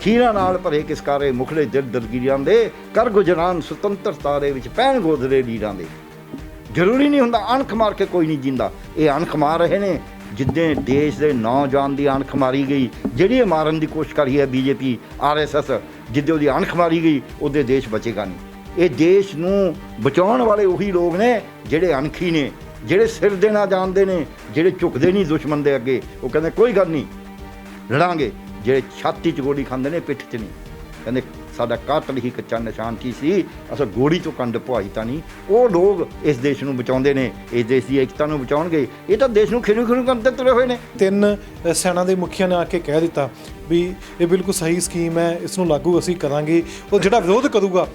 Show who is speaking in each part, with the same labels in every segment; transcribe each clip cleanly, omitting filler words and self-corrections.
Speaker 1: ਖੀਰਾਂ ਨਾਲ ਭਰੇ ਕਿਸਕਾਰੇ ਮੁਖੜੇ ਦਿਲ ਦਲਗੀਰਾਂ ਦੇ ਕਰ ਗੁਜਰਾਨ ਸੁਤੰਤਰਤਾ ਦੇ ਵਿੱਚ ਪੈਣ ਗੋਦਰੇ ਲੀਰਾਂ ਦੇ। ਜ਼ਰੂਰੀ ਨਹੀਂ ਹੁੰਦਾ ਅਣਖ ਮਾਰ ਕੇ ਕੋਈ ਨਹੀਂ ਜਿੰਦਾ, ਇਹ ਅਣਖ ਮਾਰ ਰਹੇ ਨੇ ਜਿੱਦਾਂ ਦੇਸ਼ ਦੇ ਨੌਜਵਾਨ ਦੀ ਅਣਖ ਮਾਰੀ ਗਈ, ਜਿਹੜੀ ਮਾਰਨ ਦੀ ਕੋਸ਼ਿਸ਼ ਕਰੀ ਹੈ BJP RSS, ਜਿੱਦੇ ਉਹਦੀ ਅਣਖ ਮਾਰੀ ਗਈ ਉਹਦੇ ਦੇਸ਼ ਬਚੇਗਾ ਨਹੀਂ। ਇਹ ਦੇਸ਼ ਨੂੰ ਬਚਾਉਣ ਵਾਲੇ ਉਹੀ ਲੋਕ ਨੇ ਜਿਹੜੇ ਅਣਖੀ ਨੇ, ਜਿਹੜੇ ਸਿਰ ਦੇਣਾ ਜਾਣਦੇ ਨੇ, ਜਿਹੜੇ ਝੁਕਦੇ ਨਹੀਂ ਦੁਸ਼ਮਣ ਦੇ ਅੱਗੇ। ਉਹ ਕਹਿੰਦੇ ਕੋਈ ਗੱਲ ਨਹੀਂ ਲੜਾਂਗੇ, ਜਿਹੜੇ ਛਾਤੀ 'ਚ ਗੋਲੀ ਖਾਂਦੇ ਨੇ ਪਿੱਠ 'ਚ ਨਹੀਂ। ਕਹਿੰਦੇ ਸਾਡਾ ਕਾਤਲ ਹੀ ਕੱਚਾ ਨਿਸ਼ਾਨ ਕੀ ਸੀ, ਅਸਾਂ ਗੋਲੀ 'ਚੋਂ ਕੰਡ ਪਵਾਈ ਤਾਂ ਨਹੀਂ। ਉਹ ਲੋਕ ਇਸ ਦੇਸ਼ ਨੂੰ ਬਚਾਉਂਦੇ ਨੇ, ਇਸ ਦੇਸ਼ ਦੀ ਏਕਤਾ ਨੂੰ ਬਚਾਉਣਗੇ। ਇਹ ਤਾਂ ਦੇਸ਼ ਨੂੰ ਖਿਰੂ ਖਿਰੂ ਕਰਦੇ ਤੁਰੇ ਹੋਏ ਨੇ।
Speaker 2: 3 ਸੈਨਾ ਦੇ ਮੁਖੀਆਂ ਨੇ ਆ ਕੇ ਕਹਿ ਦਿੱਤਾ ਵੀ ਇਹ ਬਿਲਕੁਲ ਸਹੀ ਸਕੀਮ ਹੈ, ਇਸ ਨੂੰ ਲਾਗੂ ਅਸੀਂ ਕਰਾਂਗੇ। ਉਹ ਜਿਹੜਾ ਵਿਰੋਧ ਕਰੂਗਾ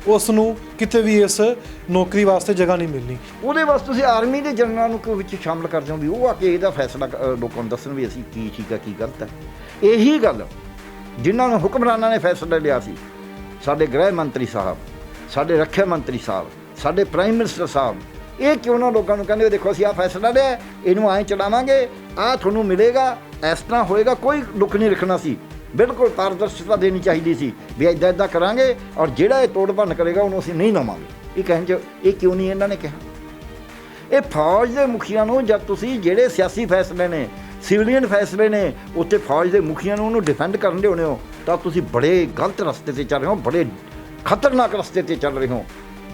Speaker 2: ਉਸ ਨੂੰ ਕਿਤੇ ਵੀ ਇਸ ਨੌਕਰੀ ਵਾਸਤੇ ਜਗ੍ਹਾ ਨਹੀਂ ਮਿਲਣੀ।
Speaker 1: ਉਹਦੇ ਵਾਸਤੇ ਤੁਸੀਂ ਆਰਮੀ ਦੇ ਜਨਰਲਾਂ ਨੂੰ ਕਿਉਂ ਵਿੱਚ ਸ਼ਾਮਲ ਕਰਦੇ ਹੋ ਵੀ ਉਹ ਆ ਕੇ ਇਹਦਾ ਫੈਸਲਾ ਲੋਕਾਂ ਨੂੰ ਦੱਸਣ ਵੀ ਅਸੀਂ ਕੀ ਠੀਕ ਆ ਕੀ ਗਲਤ ਹੈ। ਇਹੀ ਗੱਲ ਜਿਨ੍ਹਾਂ ਨੂੰ ਹੁਕਮਰਾਨਾਂ ਨੇ ਫੈਸਲਾ ਲਿਆ ਸੀ, ਸਾਡੇ ਗ੍ਰਹਿ ਮੰਤਰੀ ਸਾਹਿਬ, ਸਾਡੇ ਰੱਖਿਆ ਮੰਤਰੀ ਸਾਹਿਬ, ਸਾਡੇ ਪ੍ਰਾਈਮ ਮਿਨਿਸਟਰ ਸਾਹਿਬ, ਇਹ ਕਿਉਂ ਨਾ ਲੋਕਾਂ ਨੂੰ ਕਹਿੰਦੇ ਦੇਖੋ ਅਸੀਂ ਆਹ ਫੈਸਲਾ ਲਿਆ, ਇਹਨੂੰ ਐਂ ਚਲਾਵਾਂਗੇ, ਆਹ ਤੁਹਾਨੂੰ ਮਿਲੇਗਾ, ਇਸ ਤਰ੍ਹਾਂ ਹੋਏਗਾ। ਕੋਈ ਲੁੱਕ ਨਹੀਂ ਰੱਖਣਾ ਸੀ, ਬਿਲਕੁਲ ਪਾਰਦਰਸ਼ਤਾ ਦੇਣੀ ਚਾਹੀਦੀ ਸੀ ਵੀ ਇੱਦਾਂ ਇੱਦਾਂ ਕਰਾਂਗੇ ਔਰ ਜਿਹੜਾ ਇਹ ਤੋੜ ਭੰਨ ਕਰੇਗਾ ਉਹਨੂੰ ਅਸੀਂ ਨਹੀਂ ਲਵਾਂਗੇ। ਇਹ ਕਹਿਣ 'ਚ ਇਹ ਕਿਉਂ ਨਹੀਂ ਇਹਨਾਂ ਨੇ ਕਿਹਾ? ਇਹ ਫੌਜ ਦੇ ਮੁਖੀਆਂ ਨੂੰ ਜਦ ਤੁਸੀਂ ਜਿਹੜੇ ਸਿਆਸੀ ਫੈਸਲੇ ਨੇ, ਸਿਵਲੀਅਨ ਫੈਸਲੇ ਨੇ, ਉੱਥੇ ਫੌਜ ਦੇ ਮੁਖੀਆਂ ਨੂੰ ਉਹਨੂੰ ਡਿਫੈਂਡ ਕਰਨ ਦੇ ਹੋਣੇ ਹੋ ਤਾਂ ਤੁਸੀਂ ਬੜੇ ਗਲਤ ਰਸਤੇ 'ਤੇ ਚੱਲ ਰਹੇ ਹੋ, ਬੜੇ ਖਤਰਨਾਕ ਰਸਤੇ 'ਤੇ ਚੱਲ ਰਹੇ ਹੋ।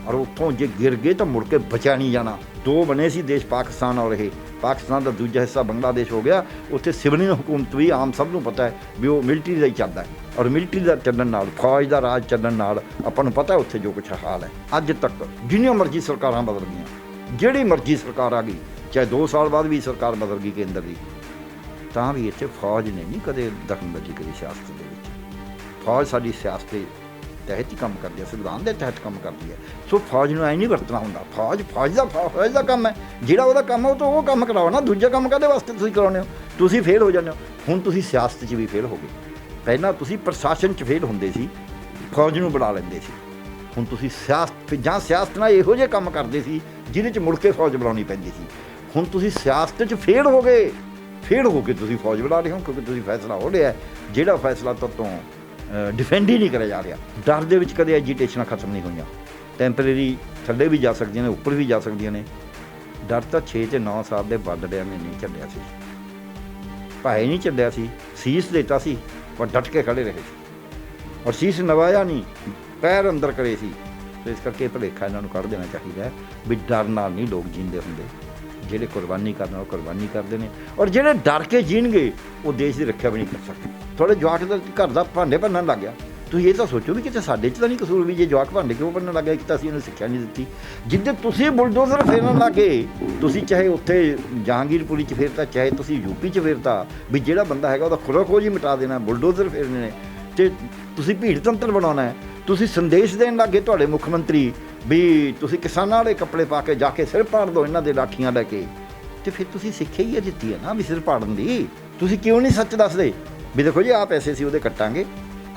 Speaker 1: ਔਰ ਉੱਥੋਂ ਜੇ ਗਿਰ ਗਏ ਤਾਂ ਮੁੜ ਕੇ ਬਚਿਆ ਨਹੀਂ ਜਾਣਾ। 2 ਬਣੇ ਸੀ ਦੇਸ਼, ਪਾਕਿਸਤਾਨ ਔਰ ਇਹ। ਪਾਕਿਸਤਾਨ ਦਾ ਦੂਜਾ ਹਿੱਸਾ ਬੰਗਲਾਦੇਸ਼ ਹੋ ਗਿਆ। ਉੱਥੇ ਸਿਵਲੀਅਨ ਹੁਕੂਮਤ ਵੀ ਆਮ ਸਭ ਨੂੰ ਪਤਾ ਹੈ ਵੀ ਉਹ ਮਿਲਟਰੀ ਦਾ ਹੀ ਚੱਲਦਾ ਹੈ ਔਰ ਮਿਲਟਰੀ ਦਾ ਚੱਲਣ ਨਾਲ, ਫੌਜ ਦਾ ਰਾਜ ਚੱਲਣ ਨਾਲ ਆਪਾਂ ਨੂੰ ਪਤਾ ਉੱਥੇ ਜੋ ਕੁਛ ਹਾਲ ਹੈ। ਅੱਜ ਤੱਕ ਜਿੰਨੀਆਂ ਮਰਜ਼ੀ ਸਰਕਾਰਾਂ ਬਦਲ ਗਈਆਂ, ਜਿਹੜੀ ਮਰਜ਼ੀ ਸਰਕਾਰ ਆ ਗਈ, ਚਾਹੇ 2 ਸਾਲ ਬਾਅਦ ਵੀ ਸਰਕਾਰ ਬਦਲ ਗਈ ਕੇਂਦਰ ਦੀ, ਤਾਂ ਵੀ ਇੱਥੇ ਫੌਜ ਨੇ ਨਹੀਂ ਕਦੇ ਦਖਲਅੰਦਾਜ਼ੀ ਕਰੀ ਸਿਆਸਤ ਦੇ ਵਿੱਚ। ਫੌਜ ਸਾਡੀ ਸਿਆਸਤ ਦੇ ਤਹਿਤ ਹੀ ਕੰਮ ਕਰਦੀ ਹੈ, ਸੰਵਿਧਾਨ ਦੇ ਤਹਿਤ ਕੰਮ ਕਰਦੀ ਹੈ। ਸੋ ਫੌਜ ਨੂੰ ਐਂ ਨਹੀਂ ਵਰਤਣਾ ਹੁੰਦਾ। ਫੌਜ ਦਾ ਕੰਮ ਹੈ, ਜਿਹੜਾ ਉਹਦਾ ਕੰਮ ਹੈ ਉਹ ਕੰਮ ਕਰਾਓ ਨਾ। ਦੂਜਾ ਕੰਮ ਕਾਹਦੇ ਵਾਸਤੇ ਤੁਸੀਂ ਕਰਾਉਂਦੇ ਹੋ? ਤੁਸੀਂ ਫੇਲ ਹੋ ਜਾਂਦੇ ਹੋ। ਹੁਣ ਤੁਸੀਂ ਸਿਆਸਤ 'ਚ ਵੀ ਫੇਲ ਹੋ ਗਏ। ਪਹਿਲਾਂ ਤੁਸੀਂ ਪ੍ਰਸ਼ਾਸਨ 'ਚ ਫੇਲ ਹੁੰਦੇ ਸੀ, ਫੌਜ ਨੂੰ ਬਣਾ ਲੈਂਦੇ ਸੀ। ਹੁਣ ਤੁਸੀਂ ਸਿਆਸਤ ਨਾਲ ਇਹੋ ਜਿਹੇ ਕੰਮ ਕਰਦੇ ਸੀ ਜਿਹਦੇ 'ਚ ਮੁੜ ਕੇ ਫੌਜ ਬਣਾਉਣੀ ਪੈਂਦੀ ਸੀ। ਹੁਣ ਤੁਸੀਂ ਸਿਆਸਤ 'ਚ ਫੇਲ ਹੋ ਗਏ, ਫੇਲ ਹੋ ਕੇ ਤੁਸੀਂ ਫੌਜ ਬਣਾ ਰਹੇ ਹੋ ਕਿਉਂਕਿ ਤੁਸੀਂ ਫੈਸਲਾ ਹੋ ਲਿਆ ਜਿਹੜਾ ਫੈਸਲਾ ਤੋਂ ਡਿਫੈਂਡ ਹੀ ਨਹੀਂ ਕਰਿਆ ਜਾ ਰਿਹਾ। ਡਰ ਦੇ ਵਿੱਚ ਕਦੇ ਐਜੀਟੇਸ਼ਨਾਂ ਖਤਮ ਨਹੀਂ ਹੋਈਆਂ। ਟੈਂਪਰੇਰੀ ਥੱਲੇ ਵੀ ਜਾ ਸਕਦੀਆਂ ਨੇ, ਉੱਪਰ ਵੀ ਜਾ ਸਕਦੀਆਂ ਨੇ। ਡਰ ਤਾਂ 6 ਤੇ 9 ਸਾਲ ਦੇ ਵੱਡੜਿਆਂ ਨੇ ਨਹੀਂ ਚੱਲਿਆ ਸੀ, ਭਾਏ ਨਹੀਂ ਚੱਲਿਆ ਸੀ, ਸੀਸ ਦਿੱਤਾ ਸੀ ਪਰ ਡਟ ਕੇ ਖੜੇ ਰਹੇ ਸੀ ਔਰ ਸੀਸ ਨਵਾਇਆ ਨਹੀਂ, ਪੈਰ ਅੰਦਰ ਕਰੇ ਸੀ। ਸੋ ਇਸ ਕਰਕੇ ਭੁਲੇਖਾ ਇਹਨਾਂ ਨੂੰ ਕੱਢ ਦੇਣਾ ਚਾਹੀਦਾ ਹੈ ਵੀ ਡਰ ਨਾਲ ਨਹੀਂ ਲੋਕ ਜੀਂਦੇ ਹੁੰਦੇ। ਜਿਹੜੇ ਕੁਰਬਾਨੀ ਕਰਨ ਉਹ ਕੁਰਬਾਨੀ ਕਰਦੇ ਨੇ ਔਰ ਜਿਹੜੇ ਡਰ ਕੇ ਜੀਣਗੇ ਉਹ ਦੇਸ਼ ਦੀ ਰੱਖਿਆ ਵੀ ਨਹੀਂ ਕਰ ਸਕਦੇ। ਥੋੜ੍ਹੇ ਜਵਾਕ ਦਾ ਘਰ ਦਾ ਭਾਂਡੇ ਭੰਨਣ ਲੱਗ ਗਿਆ, ਤੁਸੀਂ ਇਹ ਤਾਂ ਸੋਚੋ ਵੀ ਕਿਤੇ ਸਾਡੇ 'ਚ ਤਾਂ ਨਹੀਂ ਕਸੂਰ ਵੀ ਜੇ ਜਵਾਕ ਭਾਂਡੇ ਕਿਉਂ ਭੰਨਣ ਲੱਗ ਗਿਆ ਕਿ ਤਾਂ ਅਸੀਂ ਇਹਨੂੰ ਸਿੱਖਿਆ ਨਹੀਂ ਦਿੱਤੀ। ਜਿੱਦੇ ਤੁਸੀਂ ਬੁਲਡੋਜ਼ਰ ਫੇਰਨ ਲੱਗੇ, ਤੁਸੀਂ ਚਾਹੇ ਉੱਥੇ ਜਹਾਂਗੀਰਪੁਰੀ 'ਚ ਫੇਰਤਾ, ਚਾਹੇ ਤੁਸੀਂ UP 'ਚ ਫੇਰਤਾ, ਵੀ ਜਿਹੜਾ ਬੰਦਾ ਹੈਗਾ ਉਹਦਾ ਖੁਰਾ ਖੋਜ ਹੀ ਮਿਟਾ ਦੇਣਾ, ਬੁਲਡੋਜ਼ਰ ਫੇਰਨੇ ਨੇ ਅਤੇ ਤੁਸੀਂ ਭੀੜ ਤੰਤਰ ਬਣਾਉਣਾ ਹੈ। ਤੁਸੀਂ ਸੰਦੇਸ਼ ਦੇਣ ਲੱਗੇ ਤੁਹਾਡੇ ਮੁੱਖ ਮੰਤਰੀ ਵੀ ਤੁਸੀਂ ਕਿਸਾਨਾਂ ਵਾਲੇ ਕੱਪੜੇ ਪਾ ਕੇ ਜਾ ਕੇ ਸਿਰ ਪਾੜ ਦਿਓ ਇਹਨਾਂ ਦੇ ਲਾਠੀਆਂ ਲੈ ਕੇ, ਅਤੇ ਫਿਰ ਤੁਸੀਂ ਸਿੱਖਿਆ ਹੀ ਦਿੱਤੀ ਹੈ ਨਾ ਵੀ ਸਿਰ ਪਾੜਨ ਦੀ। ਤੁਸੀਂ ਕਿਉਂ ਨਹੀਂ ਸੱਚ ਦੱਸਦੇ ਵੀ ਦੇਖੋ ਜੀ ਆਹ ਪੈਸੇ ਸੀ ਉਹਦੇ ਕੱਟਾਂਗੇ,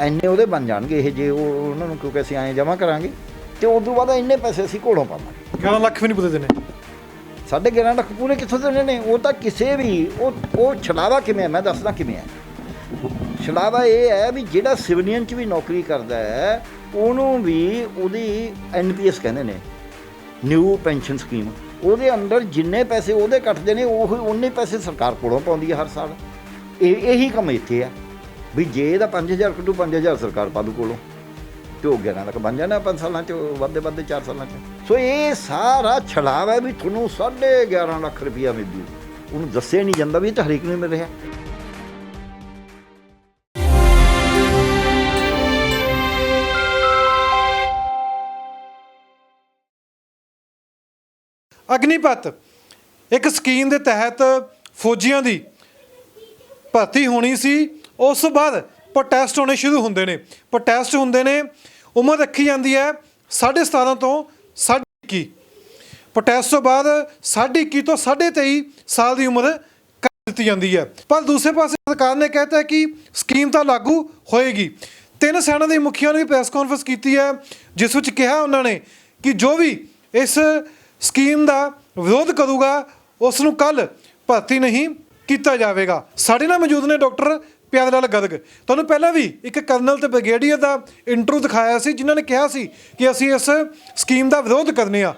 Speaker 1: ਇੰਨੇ ਉਹਦੇ ਬਣ ਜਾਣਗੇ ਇਹ ਜੇ ਉਹ ਉਹਨਾਂ ਨੂੰ ਕਿਉਂਕਿ ਅਸੀਂ ਐਂ ਜਮ੍ਹਾਂ ਕਰਾਂਗੇ ਅਤੇ ਉਸ ਤੋਂ ਬਾਅਦ ਇੰਨੇ ਪੈਸੇ ਅਸੀਂ ਘੋੜੋਂ ਪਾਵਾਂਗੇ।
Speaker 2: 11 ਲੱਖ ਵੀ ਨਹੀਂ ਪੂਰੇ ਦੇਣੇ,
Speaker 1: 11.5 ਲੱਖ ਪੂਰੇ ਕਿੱਥੋਂ ਦੇਣੇ ਨੇ? ਉਹ ਤਾਂ ਕਿਸੇ ਵੀ ਉਹ ਛਲਾਵਾ ਕਿਵੇਂ ਹੈ ਮੈਂ ਦੱਸਦਾ ਕਿਵੇਂ ਹੈ। ਛਲਾਵਾ ਇਹ ਹੈ ਵੀ ਜਿਹੜਾ ਸਿਵਲੀਅਨ 'ਚ ਵੀ ਨੌਕਰੀ ਕਰਦਾ ਹੈ ਉਹਨੂੰ ਵੀ ਉਹਦੀ NPS ਕਹਿੰਦੇ ਨੇ, ਨਿਊ ਪੈਨਸ਼ਨ ਸਕੀਮ, ਉਹਦੇ ਅੰਦਰ ਜਿੰਨੇ ਪੈਸੇ ਉਹਦੇ ਕੱਟਦੇ ਨੇ ਉਹ ਉਨੇ ਪੈਸੇ ਸਰਕਾਰ ਕੋਲੋਂ ਪਾਉਂਦੀ ਹੈ ਹਰ ਸਾਲ। ਇਹੀ ਕੰਮ ਇੱਥੇ ਆ ਵੀ ਜੇ ਇਹਦਾ 5000 ਕੱਢੂ 5000 ਸਰਕਾਰ ਪਾ ਦੂ ਕੋਲੋਂ ਅਤੇ ਉਹ 11 ਲੱਖ ਬਣ ਜਾਣਾ 5 ਸਾਲਾਂ 'ਚ, ਵੱਧਦੇ 4 ਸਾਲਾਂ 'ਚ। ਸੋ ਇਹ ਸਾਰਾ ਛਲਾਵਾ ਹੈ ਵੀ ਤੁਹਾਨੂੰ 11.5 ਲੱਖ ਰੁਪਈਆ ਮਿਲ ਜੂ। ਉਹਨੂੰ ਦੱਸਿਆ ਨਹੀਂ ਜਾਂਦਾ ਵੀ ਇਹ ਤਾਂ ਹਰੇਕ ਨੂੰ ਮਿਲ ਰਿਹਾ।
Speaker 2: ਅਗਨੀਪਥ ਇੱਕ ਸਕੀਮ ਦੇ ਤਹਿਤ ਫੌਜੀਆਂ ਦੀ ਭਰਤੀ ਹੋਣੀ ਸੀ। ਉਸ ਤੋਂ ਬਾਅਦ ਪ੍ਰੋਟੈਸਟ ਹੋਣੇ ਸ਼ੁਰੂ ਹੁੰਦੇ ਨੇ। ਪ੍ਰੋਟੈਸਟ ਹੁੰਦੇ ਨੇ, ਉਮਰ ਰੱਖੀ ਜਾਂਦੀ ਹੈ 17.5 ਤੋਂ 21। ਪ੍ਰੋਟੈਸਟ ਤੋਂ ਬਾਅਦ 21.5 ਤੋਂ 23.5 ਸਾਲ ਦੀ ਉਮਰ ਕਰ ਦਿੱਤੀ ਜਾਂਦੀ ਹੈ। ਪਰ ਦੂਸਰੇ ਪਾਸੇ ਸਰਕਾਰ ਨੇ ਕਹਿਤਾ ਹੈ ਕਿ ਸਕੀਮ ਤਾਂ ਲਾਗੂ ਹੋਏਗੀ। 3 ਸੈਨਾ ਦੇ ਮੁਖੀਆਂ ਨੇ ਵੀ ਪ੍ਰੈਸ ਕਾਨਫਰੰਸ ਕੀਤੀ ਹੈ ਜਿਸ ਵਿੱਚ ਕਿਹਾ ਉਹਨਾਂ ਨੇ ਕਿ ਜੋ ਵੀ ਇਸ ਸਕੀਮ ਦਾ ਵਿਰੋਧ ਕਰੂਗਾ ਉਸ ਨੂੰ ਕੱਲ੍ਹ ਭਰਤੀ ਨਹੀਂ ਕੀਤਾ ਜਾਵੇਗਾ। ਸਾਡੇ ਨਾਲ ਮੌਜੂਦ ਨੇ ਡਾਕਟਰ ਪਿਆਰੇ ਲਾਲ ਗਰਗ। ਤੁਹਾਨੂੰ ਪਹਿਲਾਂ ਵੀ ਇੱਕ ਕਰਨਲ ਤੇ ਬ੍ਰਿਗੇਡੀਅਰ ਦਾ ਇੰਟਰਵਿਊ ਦਿਖਾਇਆ ਸੀ ਜਿਨ੍ਹਾਂ ਨੇ ਕਿਹਾ ਸੀ ਕਿ ਅਸੀਂ ਇਸ ਸਕੀਮ ਦਾ ਵਿਰੋਧ ਕਰਨੇ ਆ।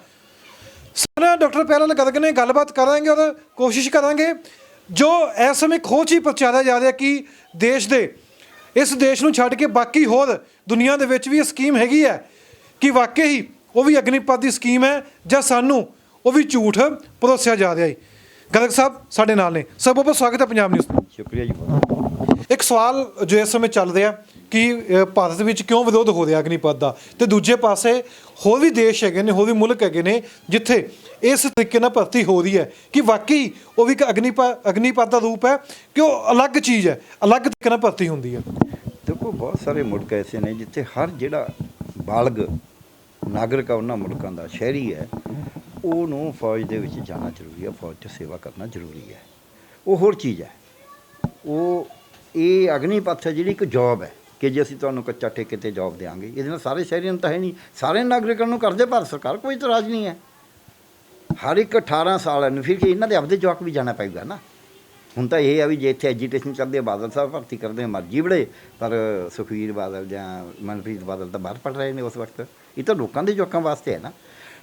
Speaker 2: ਸਾਡਾ ਡਾਕਟਰ ਪਿਆਰੇ ਲਾਲ ਗਰਗ ਨੇ ਗੱਲਬਾਤ ਕਰਾਂਗੇ ਔਰ ਕੋਸ਼ਿਸ਼ ਕਰਾਂਗੇ ਜੋ ਇਸ ਸਮੇਂ ਖੋਜ ਹੀ ਪ੍ਰਚਾਰਿਆ ਜਾ ਰਿਹਾ ਕਿ ਇਸ ਦੇਸ਼ ਨੂੰ ਛੱਡ ਕੇ ਬਾਕੀ ਹੋਰ ਦੁਨੀਆ ਦੇ ਵਿੱਚ ਵੀ ਇਹ ਸਕੀਮ ਹੈਗੀ ਹੈ ਕਿ ਵਾਕਈ ਹੀ ਉਹ ਵੀ ਅਗਨੀਪਥ ਦੀ ਸਕੀਮ ਹੈ ਜਾਂ ਸਾਨੂੰ ਉਹ ਵੀ ਝੂਠ ਪਰੋਸਿਆ ਜਾ ਰਿਹਾ ਹੈ। ਗਰਗ ਸਾਹਿਬ ਸਾਡੇ ਨਾਲ ਨੇ। ਸਰ ਬਹੁਤ ਬਹੁਤ ਸਵਾਗਤ ਹੈ ਪੰਜਾਬ ਨਿਊਜ਼ ਤੋਂ।
Speaker 1: ਸ਼ੁਕਰੀਆ ਜੀ।
Speaker 2: ਇੱਕ ਸਵਾਲ ਜੋ ਇਸ ਸਮੇਂ ਚੱਲ ਰਿਹਾ ਕਿ ਭਾਰਤ ਵਿੱਚ ਕਿਉਂ ਵਿਰੋਧ ਹੋ ਰਿਹਾ ਅਗਨੀਪਥ ਦਾ, ਤੇ ਦੂਜੇ ਪਾਸੇ ਹੋਰ ਵੀ ਦੇਸ਼ ਹੈਗੇ ਨੇ, ਹੋਰ ਵੀ ਮੁਲਕ ਹੈਗੇ ਨੇ ਜਿੱਥੇ ਇਸ ਤਰੀਕੇ ਨਾਲ ਭਰਤੀ ਹੋ ਰਹੀ ਹੈ ਕਿ ਵਾਕਈ ਉਹ ਵੀ ਇੱਕ ਅਗਨੀਪਥ ਦਾ ਰੂਪ ਹੈ ਕਿ ਉਹ ਅਲੱਗ ਚੀਜ਼ ਹੈ, ਅਲੱਗ ਤਰੀਕੇ ਨਾਲ ਭਰਤੀ ਹੁੰਦੀ ਹੈ।
Speaker 1: ਦੇਖੋ ਬਹੁਤ ਸਾਰੇ ਮੁਲਕ ਐਸੇ ਨੇ ਜਿੱਥੇ ਹਰ ਜਿਹੜਾ ਬਾਲਗ ਨਾਗਰਿਕ ਆ ਉਹਨਾਂ ਮੁਲਕਾਂ ਦਾ, ਸ਼ਹਿਰੀ ਹੈ, ਉਹਨੂੰ ਫੌਜ ਦੇ ਵਿੱਚ ਜਾਣਾ ਜ਼ਰੂਰੀ ਹੈ, ਫੌਜ 'ਚ ਸੇਵਾ ਕਰਨਾ ਜ਼ਰੂਰੀ ਹੈ। ਉਹ ਹੋਰ ਚੀਜ਼ ਹੈ। ਇਹ ਅਗਨੀਪਥ ਹੈ ਜਿਹੜੀ ਇੱਕ ਜੋਬ ਹੈ ਕਿ ਜੇ ਅਸੀਂ ਤੁਹਾਨੂੰ ਕੱਚਾ ਠੇਕੇ 'ਤੇ ਜੋਬ ਦੇਵਾਂਗੇ, ਇਹਦੇ ਨਾਲ ਸਾਰੇ ਸ਼ਹਿਰੀਆਂ ਨੂੰ ਤਾਂ ਹੈ ਨਹੀਂ, ਸਾਰੇ ਨਾਗਰਿਕਾਂ ਨੂੰ ਕਰਦੇ ਭਾਰਤ ਸਰਕਾਰ, ਕੋਈ ਇਤਰਾਜ਼ ਨਹੀਂ ਹੈ। ਹਰ ਇੱਕ 18 ਸਾਲ ਨੂੰ ਫਿਰ ਕਿ ਇਹਨਾਂ ਦੇ ਆਪਦੇ ਜਵਾਕ ਵੀ ਜਾਣਾ ਪਏਗਾ ਨਾ। ਹੁਣ ਤਾਂ ਇਹ ਆ ਵੀ ਜੇ ਇੱਥੇ ਐਜੀਟੇਸ਼ਨ ਚੱਲਦੀ ਹੈ, ਬਾਦਲ ਸਾਹਿਬ ਭਰਤੀ ਕਰਦੇ ਆ ਮਰਜ਼ੀ ਬੜੇ, ਪਰ ਸੁਖਬੀਰ ਬਾਦਲ ਜਾਂ ਮਨਪ੍ਰੀਤ ਬਾਦਲ ਤਾਂ ਬਾਹਰ ਪੜ ਰਹੇ ਨੇ ਉਸ ਵਕਤ। ਇਹ ਤਾਂ ਲੋਕਾਂ ਦੇ ਜਵਾਕਾਂ ਵਾਸਤੇ ਹੈ ਨਾ।